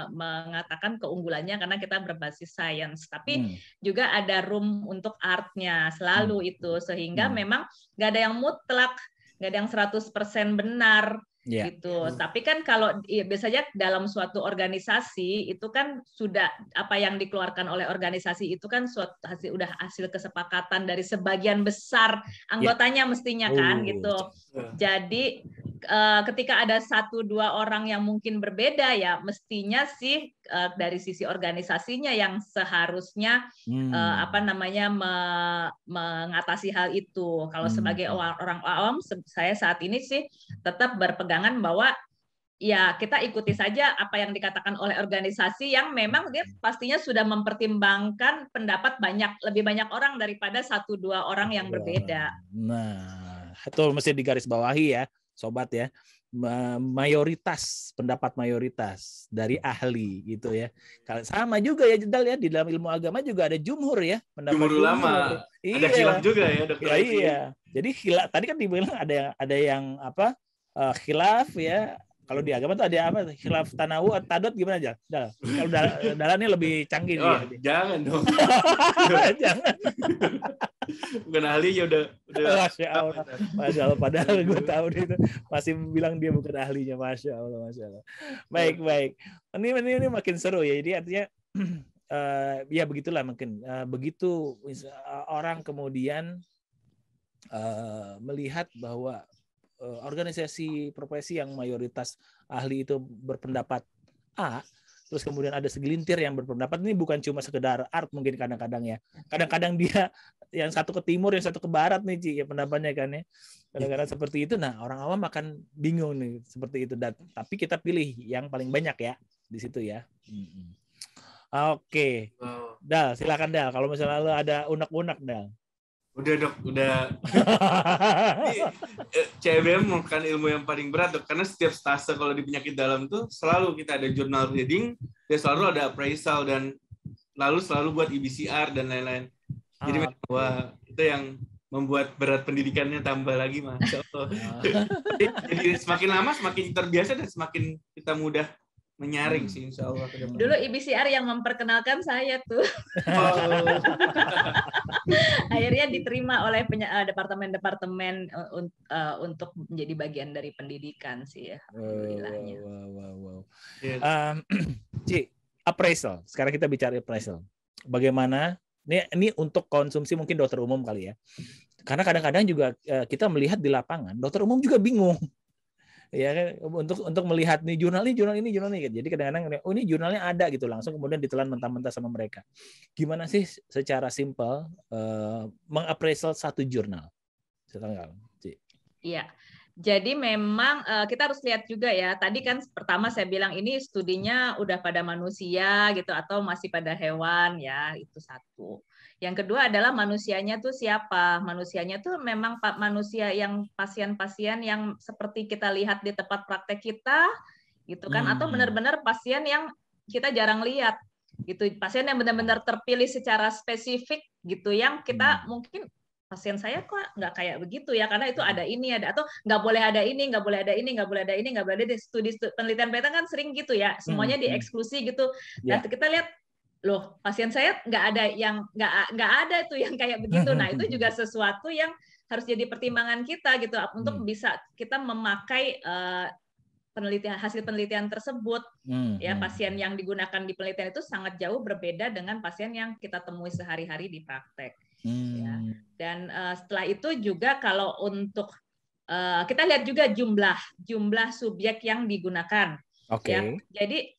mengatakan keunggulannya karena kita berbasis science, tapi juga ada room untuk artnya selalu itu, sehingga memang nggak ada yang mutlak, nggak ada yang 100% benar. Gitu. Tapi kan kalau biasanya dalam suatu organisasi itu kan sudah apa yang dikeluarkan oleh organisasi itu kan udah hasil kesepakatan dari sebagian besar anggotanya mestinya kan gitu. Jadi ketika ada 1-2 orang yang mungkin berbeda ya mestinya sih dari sisi organisasinya yang seharusnya mengatasi hal itu. Kalau sebagai orang awam saya saat ini sih tetap berpegangan bahwa ya kita ikuti saja apa yang dikatakan oleh organisasi yang memang dia pastinya sudah mempertimbangkan pendapat lebih banyak orang daripada 1-2 orang yang berbeda. Nah, itu mesti digarisbawahi ya, sobat ya. Pendapat mayoritas dari ahli gitu ya. Sama juga ya Jedal ya, di dalam ilmu agama juga ada jumhur ya, pendapat jumhur ulama. Ada khilaf juga ya Dokter. Iya. Jadi khilaf tadi kan dibilang ada yang apa? Khilaf ya. Kalau di agama tuh ada apa? Khilaf tanawu atau tadot gimana aja? Kalau dalamnya lebih canggih dia. Jangan dong. Jangan. Bukan ahli ya udah. Masya Allah. Padahal gue tahu dia itu masih bilang dia bukan ahlinya. Masya Allah. Baik. Ini makin seru ya. Jadi artinya ya begitulah mungkin. Begitu orang kemudian melihat bahwa organisasi profesi yang mayoritas ahli itu berpendapat A, terus kemudian ada segelintir yang berpendapat ini bukan cuma sekedar art mungkin kadang-kadang ya. Kadang-kadang dia yang satu ke timur, yang satu ke barat nih Ci, ya pendapatnya kan ya. Kadang-kadang seperti itu. Nah, orang awam akan bingung nih seperti itu. Tapi kita pilih yang paling banyak ya di situ ya. Oke. Dal, silakan Dal. Kalau misalnya lo ada unek-unek Dal. Udah Dok, udah. CBM merupakan ilmu yang paling berat Dok, karena setiap stase kalau di penyakit dalam tuh selalu kita ada journal reading, dan selalu ada appraisal, dan selalu buat EBCR dan lain-lain. Jadi wah, itu yang membuat berat pendidikannya tambah lagi Masya Allah. Jadi semakin lama semakin terbiasa dan semakin kita mudah menyaring sih insya Allah. Dulu EBCR yang memperkenalkan saya tuh. Akhirnya diterima oleh departemen-departemen untuk menjadi bagian dari pendidikan sih ya. Alhamdulillahnya. Wow. Ci, appraisal. Sekarang kita bicara appraisal. Bagaimana? Ini untuk konsumsi mungkin dokter umum kali ya. Karena kadang-kadang juga kita melihat di lapangan, dokter umum juga bingung. Ya kan, untuk melihat nih jurnal ini jadi kadang-kadang ini jurnalnya ada gitu, langsung kemudian ditelan mentah-mentah sama mereka. Gimana sih secara simpel mengapresiasi satu jurnal? Iya. Jadi memang kita harus lihat juga ya. Tadi kan pertama saya bilang ini studinya udah pada manusia gitu atau masih pada hewan ya, itu satu. Yang kedua adalah manusianya tuh siapa? Manusianya tuh memang manusia yang pasien-pasien yang seperti kita lihat di tempat praktek kita gitu kan, atau benar-benar pasien yang kita jarang lihat gitu. Pasien yang benar-benar terpilih secara spesifik gitu, yang kita mungkin pasien saya kok nggak kayak begitu ya, karena itu ada ini, ada atau nggak boleh ada ini, nggak boleh ada ini, nggak boleh ada ini, nggak boleh ada studi penelitian kan sering gitu ya, semuanya dieksklusi gitu. Dan kita lihat loh pasien saya nggak ada yang nggak ada itu yang kayak begitu. Nah itu juga sesuatu yang harus jadi pertimbangan kita gitu untuk bisa kita memakai hasil penelitian tersebut. Ya pasien yang digunakan di penelitian itu sangat jauh berbeda dengan pasien yang kita temui sehari-hari di praktek. Ya. Dan setelah itu juga kalau untuk kita lihat juga jumlah subjek yang digunakan. Okay. Ya. Jadi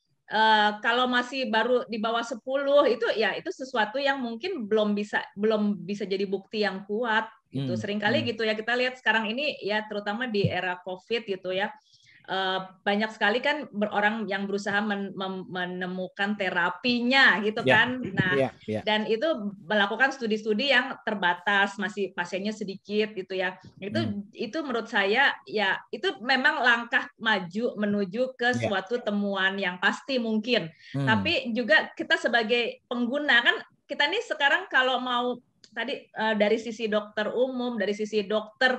kalau masih baru di bawah 10 itu ya itu sesuatu yang mungkin belum bisa jadi bukti yang kuat gitu. Seringkali gitu ya kita lihat sekarang ini ya terutama di era COVID gitu ya. Banyak sekali kan orang yang berusaha menemukan terapinya gitu kan. Nah, dan itu melakukan studi-studi yang terbatas, masih pasiennya sedikit gitu ya. Itu menurut saya ya itu memang langkah maju menuju ke suatu temuan yang pasti mungkin. Tapi juga kita sebagai pengguna kan kita nih sekarang kalau mau tadi dari sisi dokter umum, dari sisi dokter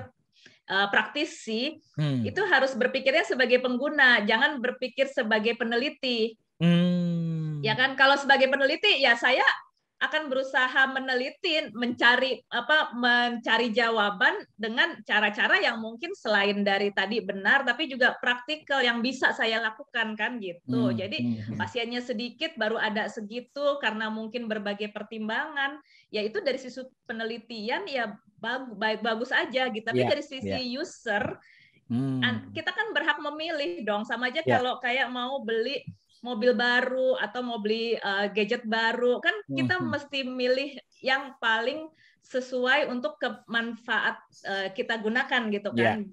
praktisi itu harus berpikirnya sebagai pengguna, jangan berpikir sebagai peneliti. Ya kan, kalau sebagai peneliti ya saya akan berusaha meneliti, mencari jawaban dengan cara-cara yang mungkin selain dari tadi benar, tapi juga praktikal yang bisa saya lakukan kan gitu. Jadi pasiennya sedikit, baru ada segitu karena mungkin berbagai pertimbangan. Ya itu dari sisi penelitian ya bagus aja gitu. Tapi dari sisi user, kita kan berhak memilih dong. Sama aja kalau kayak mau beli mobil baru atau mau beli gadget baru, kan kita mesti milih yang paling sesuai untuk kemanfaat kita gunakan gitu kan.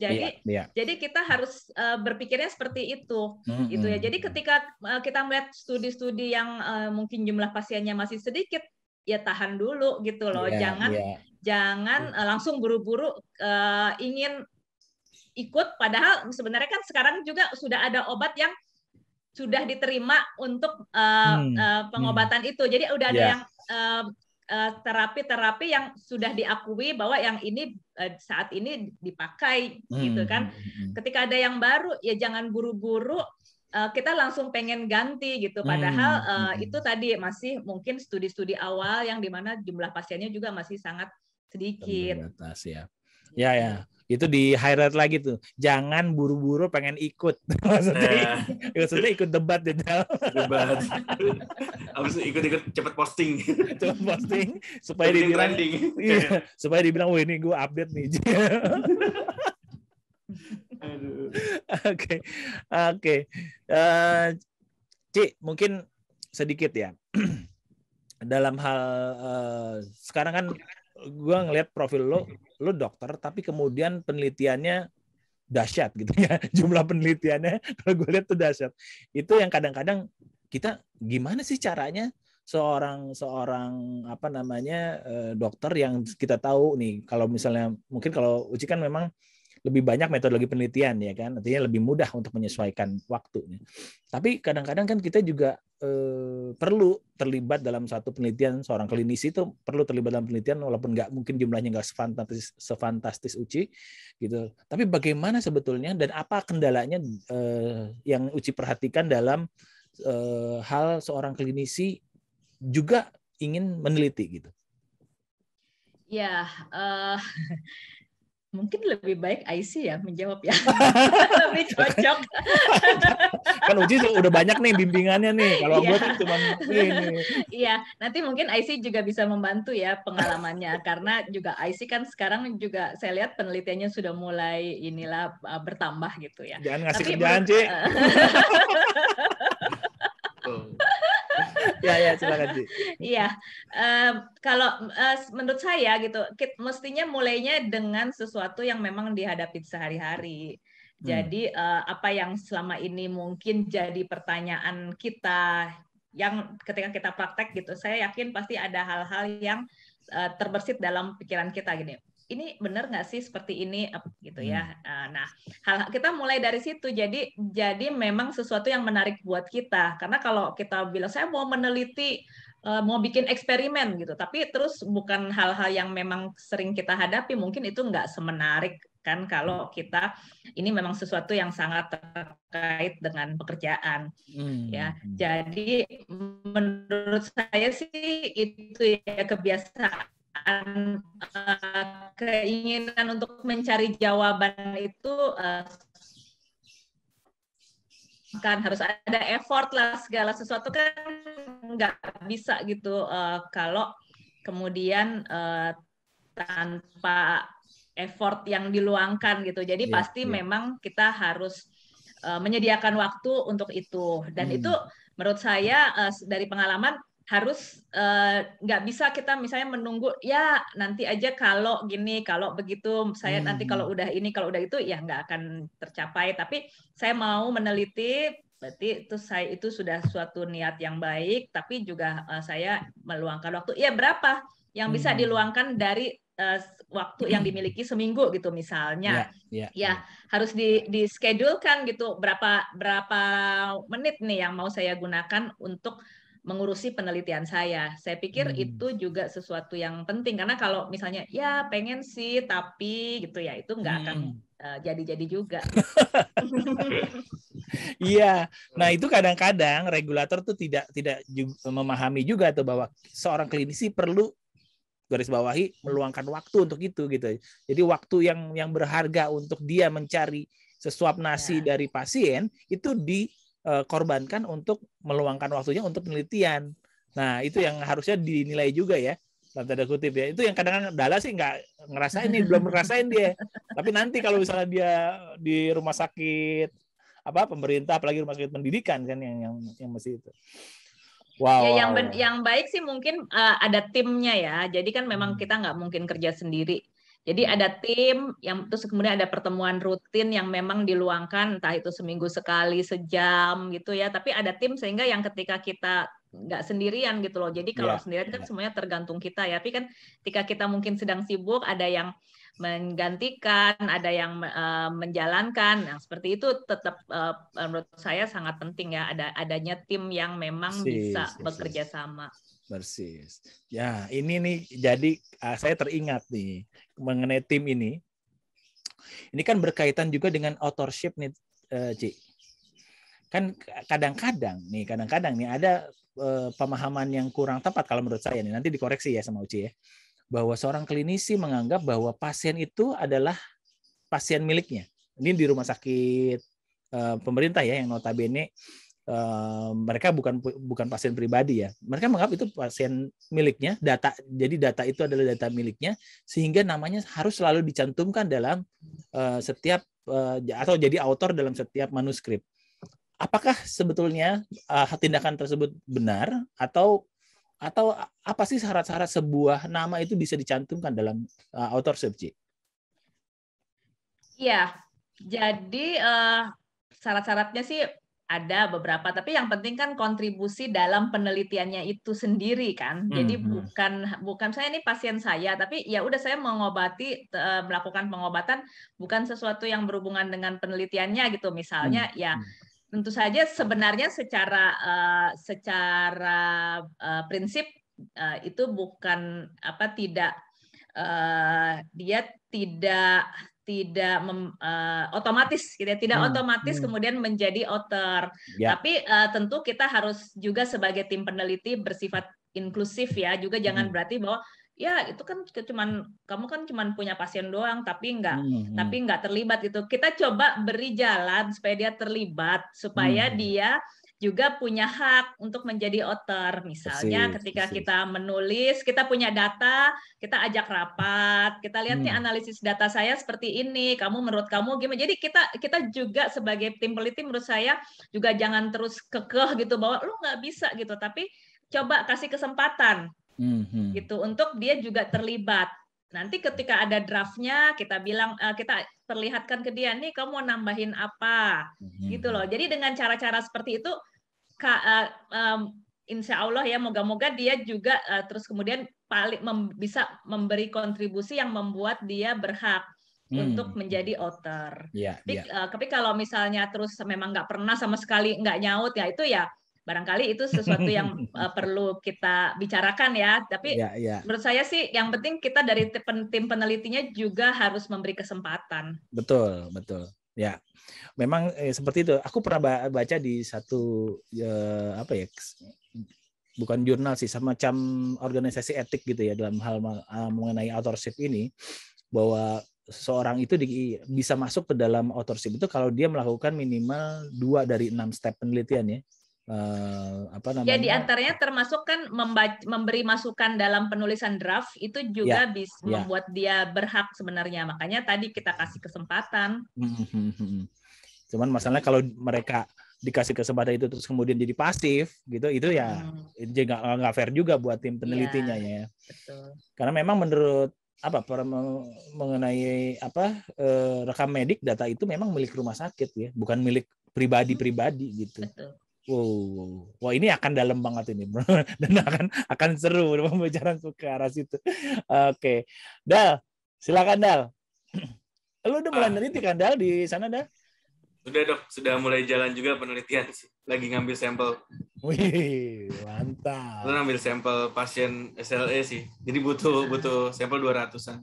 Jadi kita harus berpikirnya seperti itu gitu ya. Jadi ketika kita melihat studi-studi yang mungkin jumlah pasiennya masih sedikit, ya tahan dulu gitu loh. Jangan langsung buru-buru ingin ikut, padahal sebenarnya kan sekarang juga sudah ada obat yang sudah diterima untuk pengobatan itu. Jadi udah ada yang terapi-terapi yang sudah diakui bahwa yang ini saat ini dipakai gitu kan. Ketika ada yang baru ya jangan buru-buru kita langsung pengen ganti gitu. Padahal itu tadi masih mungkin studi-studi awal yang dimana jumlah pasiennya juga masih sangat sedikit. Terbatas ya. Ya. Itu di highlight lagi tuh. Jangan buru-buru pengen ikut. Maksudnya ikut debat gitu. Debat. Habis ikut-ikut cepat posting. Cepat posting supaya dibilang iya, supaya dibilang wah ini gue update nih. Oke. Ci, mungkin sedikit ya. Dalam hal sekarang kan gue ngelihat profil lo dokter, tapi kemudian penelitiannya dahsyat gitu ya. Jumlah penelitiannya kalau gue lihat tuh dahsyat. Itu yang kadang-kadang kita gimana sih caranya seorang dokter yang kita tahu nih, kalau misalnya mungkin kalau Uci kan memang lebih banyak metodologi penelitian ya kan, artinya lebih mudah untuk menyesuaikan waktu. Tapi kadang-kadang kan kita juga perlu terlibat dalam satu penelitian, seorang klinisi itu perlu terlibat dalam penelitian walaupun nggak mungkin jumlahnya nggak sefantastis Uci gitu. Tapi bagaimana sebetulnya dan apa kendalanya yang Uci perhatikan dalam hal seorang klinisi juga ingin meneliti gitu? Ya. Mungkin lebih baik IC ya menjawab ya. Lebih cocok. Kan Uci udah banyak nih bimbingannya nih. Kalau gue kan cuma ini. Iya, nanti mungkin IC juga bisa membantu ya pengalamannya. Karena juga IC kan sekarang juga saya lihat penelitiannya sudah mulai bertambah gitu ya. Jangan ngasih kerjaan, Ci. Ya, silakan Ci. Iya, kalau menurut saya gitu, mestinya mulainya dengan sesuatu yang memang dihadapi sehari-hari. Jadi apa yang selama ini mungkin jadi pertanyaan kita, yang ketika kita praktek gitu, saya yakin pasti ada hal-hal yang terbersit dalam pikiran kita gini. Ini benar nggak sih seperti ini gitu ya. Nah, kita mulai dari situ. Jadi memang sesuatu yang menarik buat kita. Karena kalau kita bilang saya mau meneliti, mau bikin eksperimen gitu, tapi terus bukan hal-hal yang memang sering kita hadapi, mungkin itu nggak semenarik kan kalau kita ini memang sesuatu yang sangat terkait dengan pekerjaan. Ya, jadi menurut saya sih itu ya kebiasaan, keinginan untuk mencari jawaban itu kan harus ada effort lah, segala sesuatu kan nggak bisa gitu kalau kemudian tanpa effort yang diluangkan gitu. Jadi pasti memang kita harus menyediakan waktu untuk itu, dan itu menurut saya dari pengalaman harus nggak bisa kita misalnya menunggu ya nanti aja kalau gini kalau begitu saya nanti kalau udah ini kalau udah itu ya nggak akan tercapai. Tapi saya mau meneliti, berarti itu sudah suatu niat yang baik. Tapi juga saya meluangkan waktu ya berapa yang bisa diluangkan dari waktu yang dimiliki seminggu gitu misalnya. Ya harus di schedulekan gitu berapa menit nih yang mau saya gunakan untuk mengurusi penelitian saya. Saya pikir itu juga sesuatu yang penting karena kalau misalnya ya pengen sih tapi gitu ya itu nggak akan jadi-jadi juga. Iya. Nah, itu kadang-kadang regulator tuh tidak memahami juga tuh bahwa seorang klinisi perlu garis bawahi meluangkan waktu untuk itu gitu. Jadi waktu yang berharga untuk dia mencari sesuap nasi dari pasien itu dikorbankan untuk meluangkan waktunya untuk penelitian. Nah, itu yang harusnya dinilai juga ya, dalam tanda kutip ya. Itu yang kadang-kadang Dala sih nggak ngerasain nih, belum ngerasain dia. Tapi nanti kalau misalnya dia di rumah sakit pemerintah, apalagi rumah sakit pendidikan kan yang mesti itu. Wow. Ya yang baik sih mungkin ada timnya ya. Jadi kan memang kita nggak mungkin kerja sendiri. Jadi ada tim yang terus kemudian ada pertemuan rutin yang memang diluangkan entah itu seminggu sekali, sejam gitu ya. Tapi ada tim sehingga yang ketika kita nggak sendirian gitu loh. Jadi kalau sendirian kan semuanya tergantung kita ya. Tapi kan ketika kita mungkin sedang sibuk, ada yang menggantikan, ada yang menjalankan. Nah, seperti itu tetap menurut saya sangat penting ya. Adanya tim yang memang bisa bekerja sama. Persis. Ya, ini nih jadi saya teringat nih mengenai tim ini. Ini kan berkaitan juga dengan authorship nih, Ci. Kan kadang-kadang nih ada pemahaman yang kurang tepat kalau menurut saya nih. Nanti dikoreksi ya sama Uci ya. Bahwa seorang klinisi menganggap bahwa pasien itu adalah pasien miliknya. Ini di rumah sakit pemerintah ya yang notabene mereka bukan pasien pribadi ya. Mereka menganggap itu pasien miliknya, jadi data itu adalah data miliknya, sehingga namanya harus selalu dicantumkan dalam setiap atau jadi author dalam setiap manuskrip. Apakah sebetulnya tindakan tersebut benar atau apa sih syarat-syarat sebuah nama itu bisa dicantumkan dalam authorship, Ci? Iya, jadi syarat-syaratnya sih ada beberapa, tapi yang penting kan kontribusi dalam penelitiannya itu sendiri kan. Jadi bukan saya ini pasien saya, tapi ya udah saya mengobati, melakukan pengobatan bukan sesuatu yang berhubungan dengan penelitiannya gitu. Misalnya ya tentu saja sebenarnya secara prinsip itu bukan dia tidak otomatis gitu ya, tidak otomatis kemudian menjadi author. Tapi tentu kita harus juga sebagai tim peneliti bersifat inklusif ya, juga jangan berarti bahwa ya itu kan kamu kan cuman punya pasien doang tapi nggak terlibat gitu. Kita coba beri jalan supaya dia terlibat, supaya dia juga punya hak untuk menjadi author. Misalnya ketika kita menulis, kita punya data, kita ajak rapat, kita lihat nih analisis data saya seperti ini, menurut kamu gimana? Jadi kita juga sebagai tim peneliti menurut saya juga jangan terus kekeh gitu bahwa lu nggak bisa gitu, tapi coba kasih kesempatan gitu untuk dia juga terlibat. Nanti ketika ada draftnya kita bilang, kita perlihatkan ke dia nih kamu mau nambahin apa gitu loh. Jadi dengan cara-cara seperti itu insya Allah ya moga-moga dia juga terus kemudian bisa memberi kontribusi yang membuat dia berhak untuk menjadi author. Tapi kalau misalnya terus memang nggak pernah sama sekali nggak nyaut ya itu ya barangkali itu sesuatu yang perlu kita bicarakan ya. Tapi menurut saya sih yang penting kita dari tim penelitinya juga harus memberi kesempatan. Betul. Ya, memang seperti itu. Aku pernah baca di satu bukan jurnal sih, semacam organisasi etik gitu ya dalam hal mengenai authorship ini, bahwa seseorang itu bisa masuk ke dalam authorship itu kalau dia melakukan minimal 2 dari 6 step penelitian ya. Ya di antaranya termasuk kan memberi masukan dalam penulisan draft itu juga bisa membuat dia berhak sebenarnya. Makanya tadi kita kasih kesempatan. Cuman masalahnya kalau mereka dikasih kesempatan itu terus kemudian jadi pasif gitu, itu ya nggak fair juga buat tim penelitinya ya. Betul. Karena memang menurut mengenai rekam medik, data itu memang milik rumah sakit ya, bukan milik pribadi gitu. Betul. Wow, wah ini akan dalam banget ini, bro. Dan akan seru pembicaraan ke arah situ. Oke, Dal, silakan Dal. Lu udah mulai neliti kan Dal di sana Dal? Sudah dok, sudah mulai jalan juga penelitian sih. Lagi ngambil sampel. Wih, mantap. Lu ngambil sampel pasien SLE sih. Jadi butuh sampel 200-an.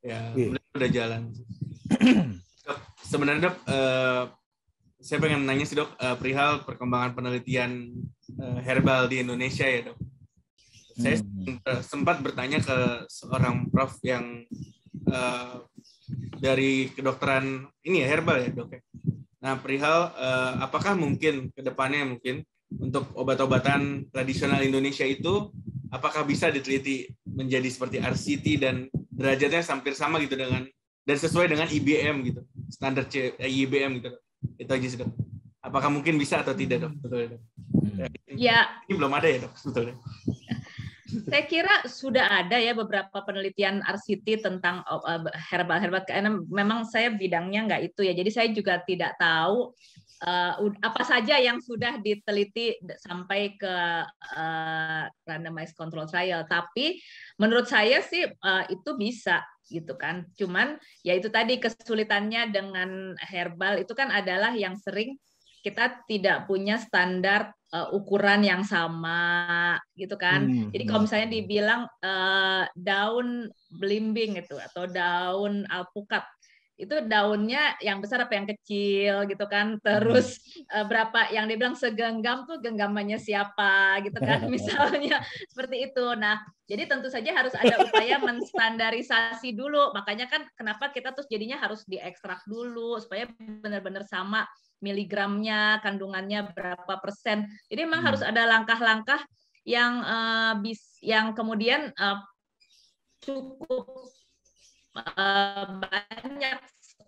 Ya, udah jalan. Dok, sebenarnya dok, saya pengen nanya sih dok, perihal perkembangan penelitian herbal di Indonesia ya dok. Saya sempat bertanya ke seorang prof yang dari kedokteran ini ya, herbal ya dok ya. Nah, perihal apakah mungkin ke depannya mungkin untuk obat-obatan tradisional Indonesia itu apakah bisa diteliti menjadi seperti RCT dan derajatnya hampir sama gitu dengan dan sesuai dengan IBM gitu, standar IBM gitu. Itu aja sih dok. Apakah mungkin bisa atau tidak dok? Betul dok. Ya. Ini belum ada ya dok, sebetulnya. Saya kira sudah ada ya beberapa penelitian RCT tentang herbal-herbal, karena memang saya bidangnya nggak itu ya, jadi saya juga tidak tahu apa saja yang sudah diteliti sampai ke randomized control trial. Tapi menurut saya sih itu bisa gitu kan. Cuman ya itu tadi kesulitannya dengan herbal itu kan adalah yang sering kita tidak punya standar ukuran yang sama gitu kan. Jadi kalau misalnya dibilang daun belimbing itu atau daun alpukat, itu daunnya yang besar apa yang kecil gitu kan. Terus berapa yang dibilang segenggam tuh genggamannya siapa gitu kan, misalnya seperti itu. Nah, jadi tentu saja harus ada upaya menstandarisasi dulu. Makanya kan kenapa kita terus jadinya harus diekstrak dulu supaya benar-benar sama miligramnya, kandungannya berapa persen. Jadi memang harus ada langkah-langkah yang kemudian cukup banyak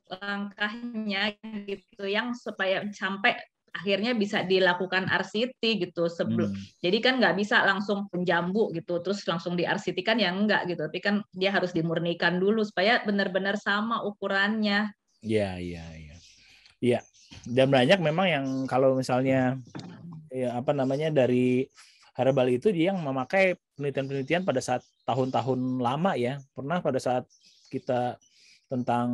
langkahnya gitu, yang supaya sampai akhirnya bisa dilakukan RCT gitu sebelum. Jadi kan nggak bisa langsung penjambu gitu terus langsung di RCT kan ya enggak gitu. Tapi kan dia harus dimurnikan dulu supaya benar-benar sama ukurannya. Iya. Iya. Dan banyak memang yang kalau misalnya dari herbal itu dia yang memakai penelitian-penelitian pada saat tahun-tahun lama ya. Pernah pada saat kita tentang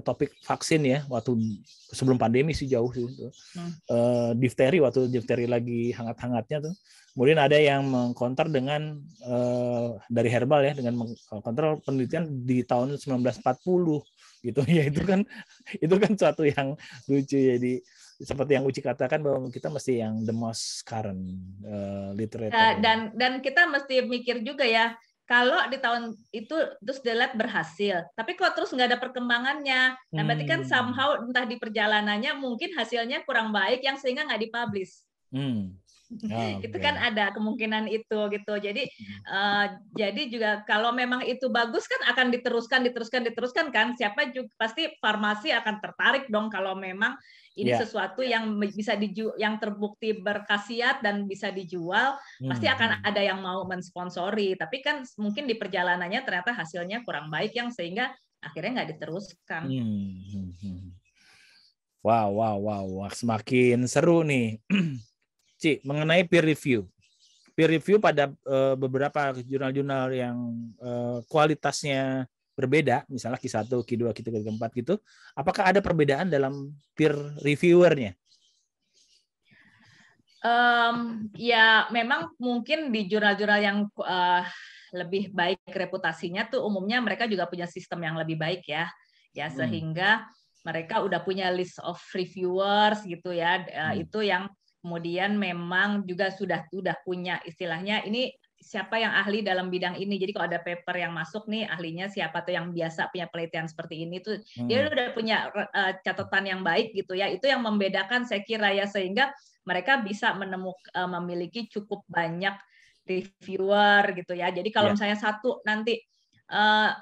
topik vaksin ya, waktu sebelum pandemi sih jauh sih. Difteri, waktu difteri lagi hangat-hangatnya tuh. Kemudian ada yang mengkonter dengan dari herbal ya, dengan mengkonter penelitian di tahun 1940 gitu ya. Itu kan suatu yang lucu. Jadi seperti yang Uci katakan bahwa kita mesti yang the most current literature. Dan kita mesti mikir juga ya, kalau di tahun itu terus the lab berhasil, tapi kok terus nggak ada perkembangannya, nah berarti kan somehow entah di perjalanannya mungkin hasilnya kurang baik yang sehingga nggak dipublish. Itu kan ada kemungkinan itu gitu. Jadi juga kalau memang itu bagus kan akan diteruskan kan. Siapa juga pasti farmasi akan tertarik dong kalau memang ini sesuatu yang bisa yang terbukti berkhasiat dan bisa dijual, pasti akan ada yang mau mensponsori. Tapi kan mungkin di perjalanannya ternyata hasilnya kurang baik yang sehingga akhirnya nggak diteruskan. Wow, semakin seru nih. Ci, mengenai peer review pada beberapa jurnal-jurnal yang kualitasnya berbeda, misalnya Q1, Q2, Q3, Q4 gitu, apakah ada perbedaan dalam peer reviewernya? Ya memang mungkin di jurnal-jurnal yang lebih baik reputasinya tuh umumnya mereka juga punya sistem yang lebih baik ya sehingga mereka udah punya list of reviewers gitu ya, itu yang kemudian memang juga sudah punya istilahnya ini siapa yang ahli dalam bidang ini. Jadi kalau ada paper yang masuk nih ahlinya siapa tuh yang biasa punya penelitian seperti ini tuh dia udah punya catatan yang baik gitu ya. Itu yang membedakan saya kira ya, sehingga mereka bisa memiliki cukup banyak reviewer gitu ya. Jadi kalau misalnya satu nanti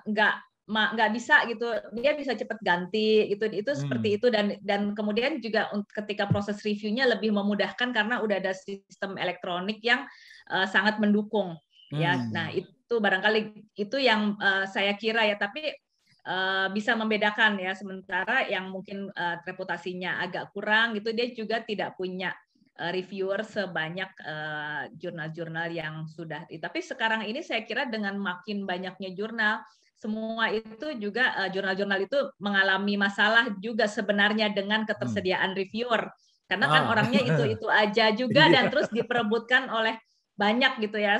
nggak nggak bisa gitu, dia bisa cepat ganti gitu, itu seperti itu. Dan kemudian juga ketika proses reviewnya lebih memudahkan karena udah ada sistem elektronik yang sangat mendukung ya. Nah itu barangkali itu yang saya kira ya, tapi bisa membedakan ya. Sementara yang mungkin reputasinya agak kurang gitu, dia juga tidak punya reviewer sebanyak jurnal-jurnal yang sudah. Tapi sekarang ini saya kira dengan makin banyaknya jurnal, semua itu juga jurnal-jurnal itu mengalami masalah juga sebenarnya dengan ketersediaan reviewer. Karena kan orangnya itu aja juga dan terus diperebutkan oleh banyak gitu ya.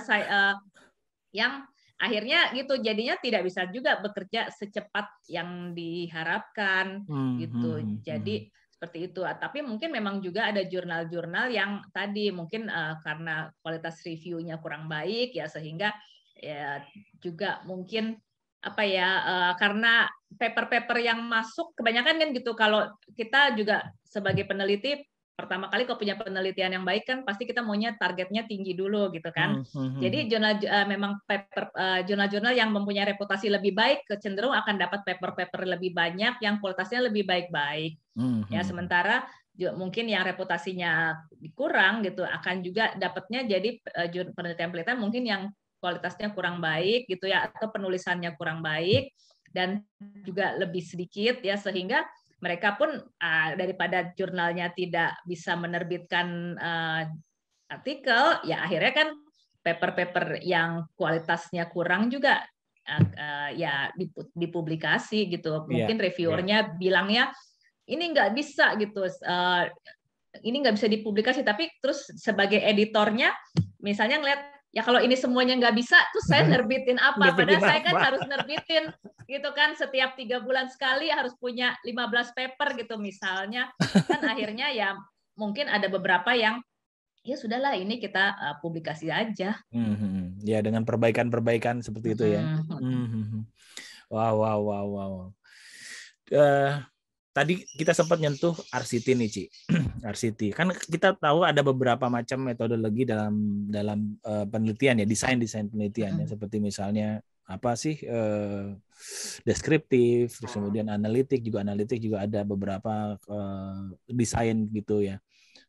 Yang akhirnya gitu jadinya tidak bisa juga bekerja secepat yang diharapkan gitu. Jadi seperti itu. Tapi mungkin memang juga ada jurnal-jurnal yang tadi mungkin karena kualitas reviewnya kurang baik ya, sehingga ya juga mungkin karena paper-paper yang masuk kebanyakan kan gitu. Kalau kita juga sebagai peneliti pertama kali kalau punya penelitian yang baik kan pasti kita maunya targetnya tinggi dulu gitu kan. Jadi memang jurnal-jurnal yang mempunyai reputasi lebih baik cenderung akan dapat paper-paper lebih banyak yang kualitasnya lebih baik-baik. Ya sementara mungkin yang reputasinya kurang gitu akan juga dapatnya jadi penelitian-penelitian mungkin yang kualitasnya kurang baik gitu ya, atau penulisannya kurang baik dan juga lebih sedikit ya, sehingga mereka pun daripada jurnalnya tidak bisa menerbitkan artikel ya akhirnya kan paper-paper yang kualitasnya kurang juga ya dipublikasi gitu. Mungkin reviewernya bilangnya ini nggak bisa gitu, ini nggak bisa dipublikasi, tapi terus sebagai editornya misalnya ngeliat ya kalau ini semuanya nggak bisa, terus saya nerbitin apa? Padahal saya kan harus nerbitin gitu kan setiap 3 bulan sekali harus punya 15 paper gitu misalnya. Kan akhirnya ya mungkin ada beberapa yang ya sudahlah ini kita publikasi aja. Ya dengan perbaikan-perbaikan seperti itu ya. Wow. Tadi kita sempat nyentuh RCT nih, Ci. RCT. Kan kita tahu ada beberapa macam metodologi dalam penelitian ya, desain penelitian ya, seperti misalnya apa sih deskriptif, terus kemudian analitik juga ada beberapa desain gitu ya.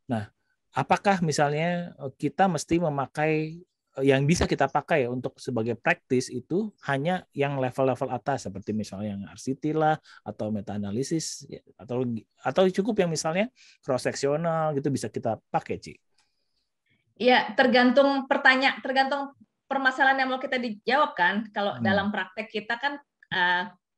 Nah, apakah misalnya kita mesti memakai yang bisa kita pakai untuk sebagai praktis itu hanya yang level-level atas seperti misalnya yang RCT lah atau meta analisis atau cukup yang misalnya cross sectional gitu bisa kita pakai, Ci? Ya, tergantung permasalahan yang mau kita dijawab kan. Kalau dalam praktek kita kan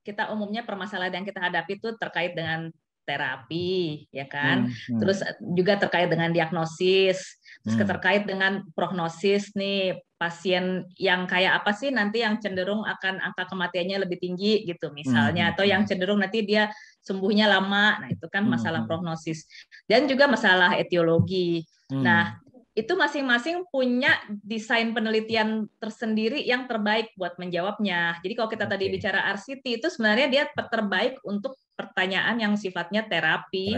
kita umumnya permasalahan yang kita hadapi itu terkait dengan terapi, ya kan. Terus juga terkait dengan diagnosis, terus terkait dengan prognosis nih, pasien yang kayak apa sih nanti yang cenderung akan angka kematiannya lebih tinggi gitu misalnya, atau yang cenderung nanti dia sembuhnya lama. Nah, itu kan masalah prognosis. Dan juga masalah etiologi. Nah, itu masing-masing punya desain penelitian tersendiri yang terbaik buat menjawabnya. Jadi kalau kita tadi bicara RCT itu sebenarnya dia terbaik untuk pertanyaan yang sifatnya terapi.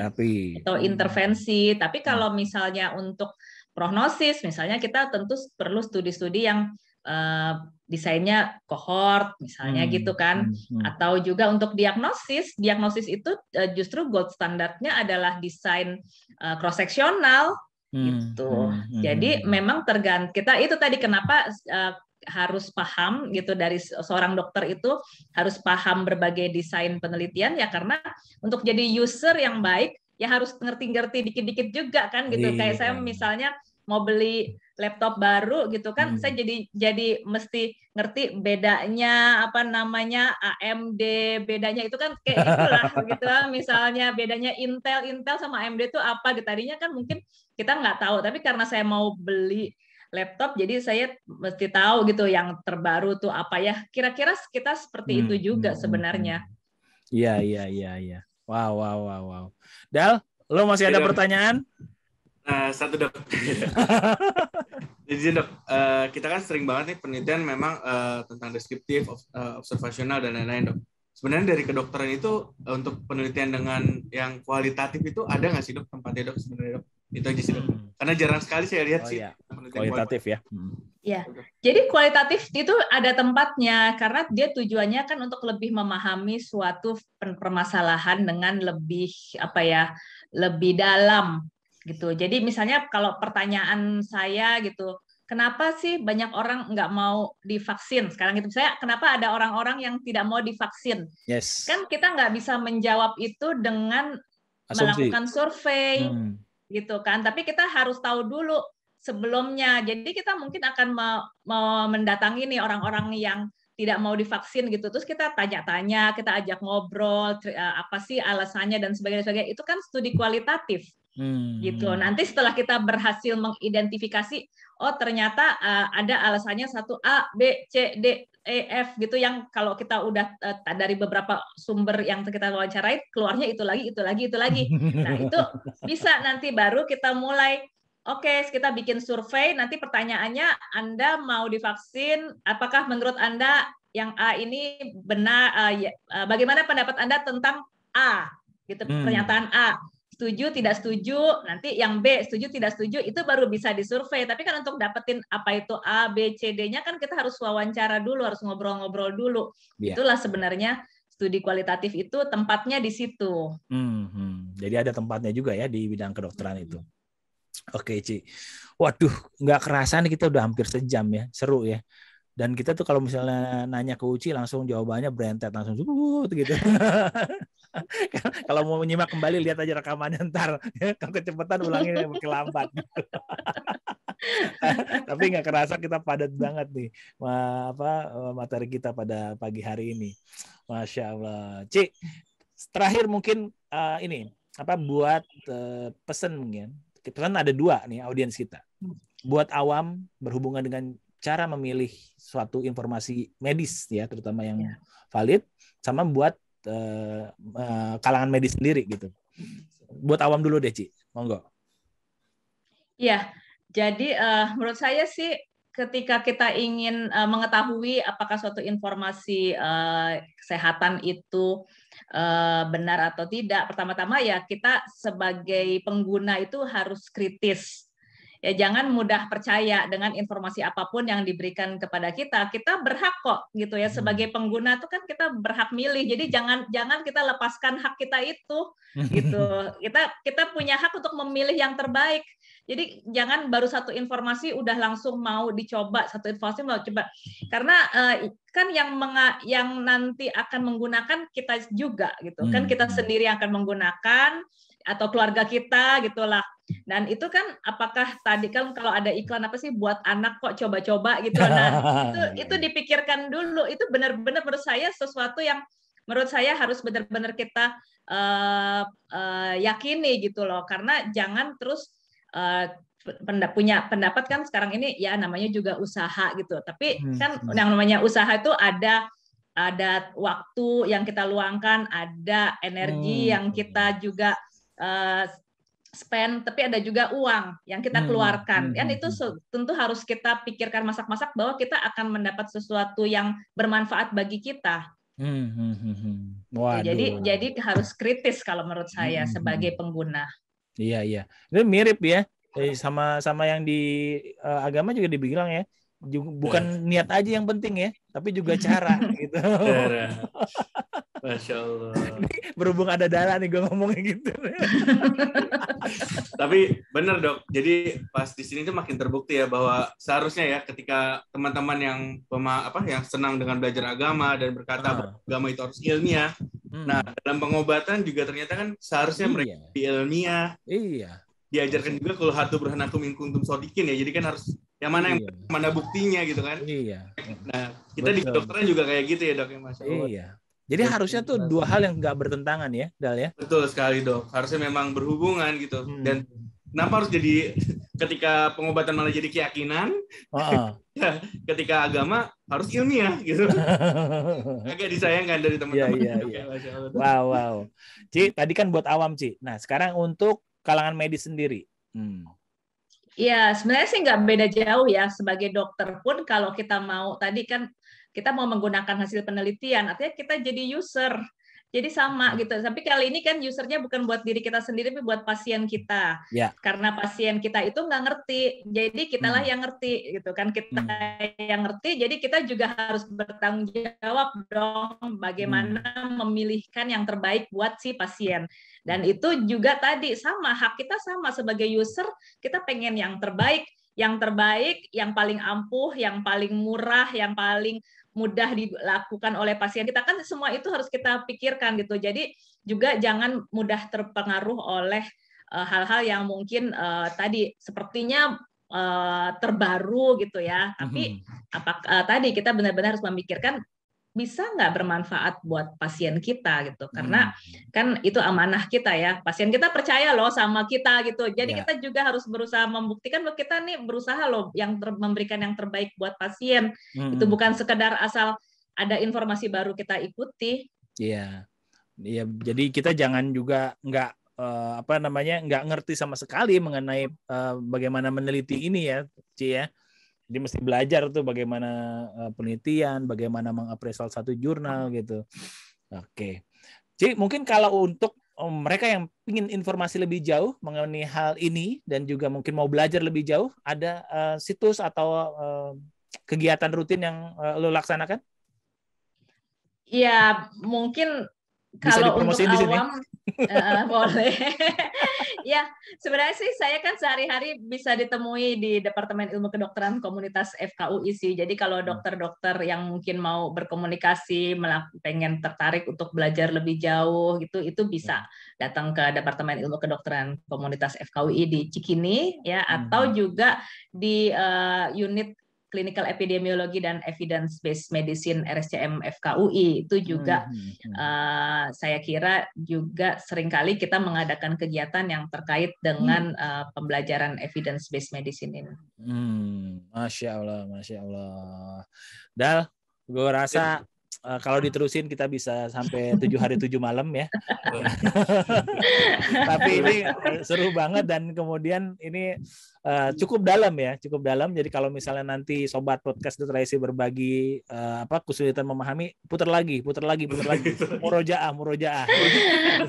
Atau intervensi. Tapi kalau misalnya untuk prognosis, misalnya kita tentu perlu studi-studi yang desainnya kohort, misalnya gitu kan. Atau juga untuk diagnosis itu justru gold standarnya adalah desain cross-sectional. Gitu. Jadi memang tergantung kita itu tadi kenapa harus paham gitu dari seorang dokter itu harus paham berbagai desain penelitian ya, karena untuk jadi user yang baik ya harus ngerti-ngerti dikit-dikit juga kan gitu. Kayak saya misalnya mau beli laptop baru gitu kan, saya jadi mesti ngerti bedanya apa namanya AMD, bedanya itu kan kayak itulah gitu. Misalnya bedanya Intel sama AMD itu apa gitu. Tadinya kan mungkin kita nggak tahu, tapi karena saya mau beli laptop jadi saya mesti tahu gitu yang terbaru tuh apa ya. Kira-kira kita seperti itu juga sebenarnya. Iya. Wow. Dal, lo masih ada pertanyaan? Satu, Dok. Jadi Dok, kita kan sering banget nih penelitian memang tentang deskriptif, observasional dan lain-lain, Dok. Sebenarnya dari kedokteran itu untuk penelitian dengan yang kualitatif itu ada nggak sih, Dok, tempatnya, Dok, sebenarnya, Dok? Itu aja sih, Dok. Karena jarang sekali saya lihat sih penelitian kualitatif ya. Ya, jadi kualitatif itu ada tempatnya karena dia tujuannya kan untuk lebih memahami suatu permasalahan dengan lebih lebih dalam gitu. Jadi misalnya kalau pertanyaan saya gitu, kenapa sih banyak orang nggak mau divaksin sekarang gitu? Saya kenapa ada orang-orang yang tidak mau divaksin? Yes. Kan kita nggak bisa menjawab itu dengan Asumsi. melakukan survei gitu kan. Tapi kita harus tahu dulu sebelumnya. Jadi kita mungkin akan mendatangi nih orang-orang yang tidak mau divaksin gitu. Terus kita tanya-tanya, kita ajak ngobrol, apa sih alasannya dan sebagainya. Itu kan studi kualitatif. Gitu. Nanti setelah kita berhasil mengidentifikasi, oh ternyata ada alasannya 1A, B, C, D, E, F gitu yang kalau kita udah dari beberapa sumber yang kita wawancarai keluarnya itu lagi. Nah, itu bisa nanti baru kita mulai. Oke, kita bikin survei, nanti pertanyaannya Anda mau divaksin, apakah menurut Anda yang A ini benar, bagaimana pendapat Anda tentang A? Gitu, pernyataan A. Setuju, tidak setuju, nanti yang B, setuju, tidak setuju, itu baru bisa disurvei. Tapi kan untuk dapetin apa itu A, B, C, D-nya kan kita harus wawancara dulu, harus ngobrol-ngobrol dulu. Itulah sebenarnya studi kualitatif itu tempatnya di situ. Jadi ada tempatnya juga ya di bidang kedokteran itu. Oke, Ci. Waduh, nggak kerasa nih kita udah hampir sejam ya. Seru ya. Dan kita tuh kalau misalnya nanya ke Uci langsung jawabannya berentet langsung gitu. Kalau mau menyimak kembali lihat aja rekamannya ntar. Kalau kecepatan ulangin makin lambat. Tapi nggak kerasa kita padat banget nih materi kita pada pagi hari ini. Masya Allah. Ci, terakhir mungkin ini buat pesan mungkin. Pesan ada 2 nih audiens kita. Buat awam berhubungan dengan cara memilih suatu informasi medis ya, terutama yang valid, sama buat kalangan medis sendiri gitu. Buat awam dulu deh, Ci. Monggo. Iya, jadi menurut saya sih ketika kita ingin mengetahui apakah suatu informasi kesehatan itu benar atau tidak, pertama-tama ya kita sebagai pengguna itu harus kritis. Ya jangan mudah percaya dengan informasi apapun yang diberikan kepada kita. Kita berhak kok gitu ya sebagai pengguna itu kan kita berhak milih. Jadi jangan kita lepaskan hak kita itu gitu. Kita punya hak untuk memilih yang terbaik. Jadi jangan baru satu informasi udah langsung mau dicoba, satu informasi mau coba. Karena kan yang nanti akan menggunakan kita juga gitu. Kan kita sendiri yang akan menggunakan atau keluarga kita gitulah. Dan itu kan apakah tadi kan kalau ada iklan apa sih buat anak kok coba-coba gitu. Nah, itu dipikirkan dulu. Itu benar-benar menurut saya sesuatu yang menurut saya harus benar-benar kita yakini gitu loh. Karena jangan terus punya pendapat kan sekarang ini ya namanya juga usaha gitu. Tapi kan yang namanya usaha itu ada waktu yang kita luangkan, ada energi yang kita juga spend, tapi ada juga uang yang kita keluarkan. Kan itu tentu harus kita pikirkan masak-masak bahwa kita akan mendapat sesuatu yang bermanfaat bagi kita. Ya, jadi harus kritis kalau menurut saya sebagai pengguna. Iya. Ini mirip ya, sama yang di agama juga dibilang ya, bukan niat aja yang penting ya, tapi juga cara gitu. Masya Allah. Berhubung ada darah nih gue ngomongnya gitu. Tapi benar Dok, jadi pas di sini tuh makin terbukti ya bahwa seharusnya ya ketika teman-teman yang yang senang dengan belajar agama dan berkata agama itu harus ilmiah, nah dalam pengobatan juga ternyata kan seharusnya mereka ilmiah. Iya. Diajarkan juga kalau hatu berhanakum in kuntum sodikin ya, jadi kan harus yang mana yang mana buktinya gitu kan. Iya. Nah kita di kedokteran juga kayak gitu ya Dok ya, Masya Allah. Iya. Jadi harusnya tuh 2 hal yang nggak bertentangan ya, Dal ya. Betul sekali Dok, harusnya memang berhubungan gitu. Dan kenapa harus jadi ketika pengobatan malah jadi keyakinan, ketika agama harus ilmiah gitu. Agak disayangkan dari teman-teman. Iya. Wow. Ci, tadi kan buat awam Ci. Nah sekarang untuk kalangan medis sendiri. Ya sebenarnya sih nggak beda jauh ya. Sebagai dokter pun kalau kita mau tadi kan kita mau menggunakan hasil penelitian, artinya kita jadi user. Jadi sama gitu. Tapi kali ini kan usernya bukan buat diri kita sendiri, tapi buat pasien kita. Ya. Karena pasien kita itu nggak ngerti, jadi kitalah yang ngerti gitu kan. Kita yang ngerti, jadi kita juga harus bertanggung jawab dong bagaimana memilihkan yang terbaik buat si pasien. Dan itu juga tadi sama, hak kita sama sebagai user, kita pengen yang terbaik, yang paling ampuh, yang paling murah, yang paling mudah dilakukan oleh pasien kita, kan semua itu harus kita pikirkan gitu. Jadi juga jangan mudah terpengaruh oleh hal-hal yang mungkin tadi sepertinya terbaru gitu ya. Tapi tadi kita benar-benar harus memikirkan bisa nggak bermanfaat buat pasien kita gitu, karena kan itu amanah kita ya, pasien kita percaya loh sama kita gitu, jadi kita juga harus berusaha membuktikan bahwa kita nih berusaha loh memberikan yang terbaik buat pasien. Itu bukan sekedar asal ada informasi baru kita ikuti. Iya, jadi kita jangan juga nggak nggak ngerti sama sekali mengenai bagaimana meneliti ini ya, Ci ya. Jadi mesti belajar tuh bagaimana penelitian, bagaimana mengapresiasi satu jurnal gitu. Oke. Ci, mungkin kalau untuk mereka yang ingin informasi lebih jauh mengenai hal ini dan juga mungkin mau belajar lebih jauh, ada situs atau kegiatan rutin yang lo laksanakan? Iya, mungkin bisa kalau untuk awam boleh. Ya, sebenarnya sih saya kan sehari-hari bisa ditemui di Departemen Ilmu Kedokteran Komunitas FKUI sih. Jadi kalau dokter-dokter yang mungkin mau berkomunikasi, pengen tertarik untuk belajar lebih jauh gitu, itu bisa datang ke Departemen Ilmu Kedokteran Komunitas FKUI di Cikini ya, atau juga di unit Clinical Epidemiologi dan Evidence Based Medicine RSCM FKUI. Itu juga saya kira juga seringkali kita mengadakan kegiatan yang terkait dengan pembelajaran evidence based medicine ini. Masya Allah, Masya Allah. Dal, gue rasa kalau diterusin kita bisa sampai 7 hari 7 malam ya. Tapi ini seru banget dan kemudian ini cukup dalam ya, cukup dalam. Jadi kalau misalnya nanti sobat podcast Dr. Aisy berbagi kesulitan memahami, putar lagi. Murojaah.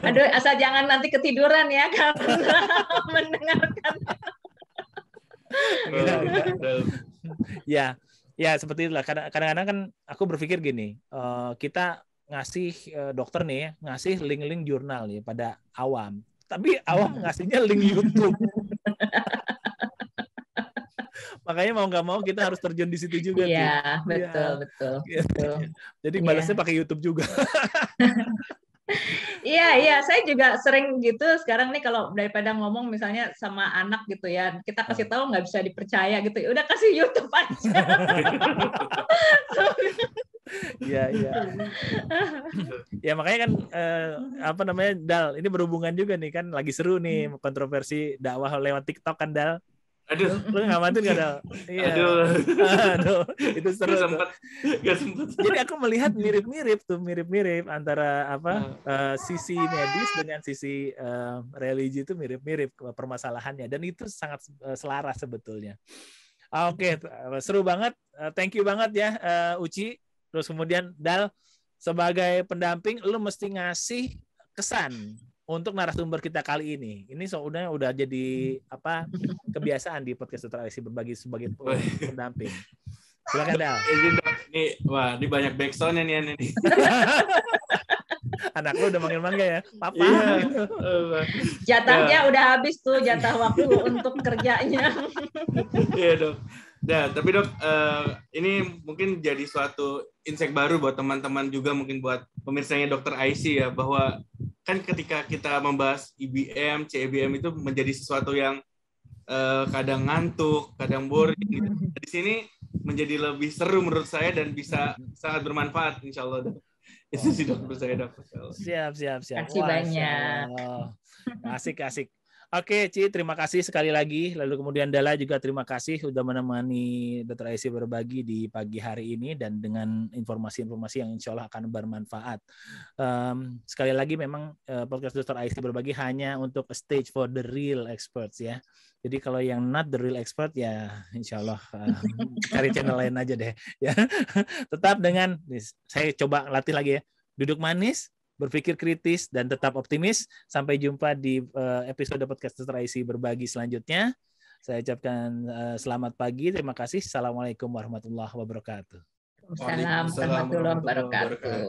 Aduh, asal jangan nanti ketiduran ya karena mendengarkan. Ya seperti itulah. Kadang-kadang kan aku berpikir gini, kita ngasih dokter nih ngasih link-link jurnal nih pada awam, tapi awam ngasihnya link YouTube. Makanya mau nggak mau kita harus terjun di situ juga. Iya, betul. Jadi balasnya pakai YouTube juga. Iya, saya juga sering gitu sekarang nih, kalau daripada ngomong misalnya sama anak gitu ya, kita kasih tahu nggak bisa dipercaya gitu, udah kasih YouTube aja. Iya. Ya makanya kan Dal, ini berhubungan juga nih kan, lagi seru nih kontroversi dakwah lewat TikTok kan, Dal. Aduh, lu ngamatin gak, Dal? Iya. Aduh, itu seru. Gak sempet. Jadi aku melihat mirip-mirip antara sisi medis dengan sisi religi itu mirip-mirip permasalahannya, dan itu sangat selaras sebetulnya. Oke, seru banget. Thank you banget ya, Uci. Terus kemudian Dal, sebagai pendamping lu mesti ngasih kesan untuk narasumber kita kali ini. Ini udah jadi kebiasaan di podcast Dr. Aisy berbagi sebagai pendamping. Silakan, Dal. Ini banyak backsound-nya nih. Anak lu udah manggil-manggil ya, Papa. Iya. Jatahnya udah habis tuh, jatah waktu untuk kerjanya. Iya, Dok. Nah, tapi Dok, ini mungkin jadi suatu insight baru buat teman-teman juga, mungkin buat pemirsanya Dr. Aisy ya, bahwa kan ketika kita membahas IBM, CEBM itu menjadi sesuatu yang kadang ngantuk, kadang boring. Di sini menjadi lebih seru menurut saya dan bisa sangat bermanfaat, insya Allah, Dok. Itu sih, Dok, menurut saya, Dok. Siap. Terima kasih banyak. Asik. Oke, Ci, terima kasih sekali lagi. Lalu kemudian Dala juga terima kasih sudah menemani Dr. Aisy berbagi di pagi hari ini dan dengan informasi-informasi yang insya Allah akan bermanfaat. Sekali lagi memang podcast Dr. Aisy berbagi hanya untuk a stage for the real experts ya. Jadi kalau yang not the real expert ya insya Allah cari channel lain aja deh. Ya. Tetap dengan, saya coba latih lagi ya, duduk manis, berpikir kritis, dan tetap optimis. Sampai jumpa di episode podcast Dr. IC berbagi selanjutnya. Saya ucapkan selamat pagi. Terima kasih. Assalamualaikum warahmatullahi wabarakatuh. Waalaikumsalam warahmatullahi wabarakatuh.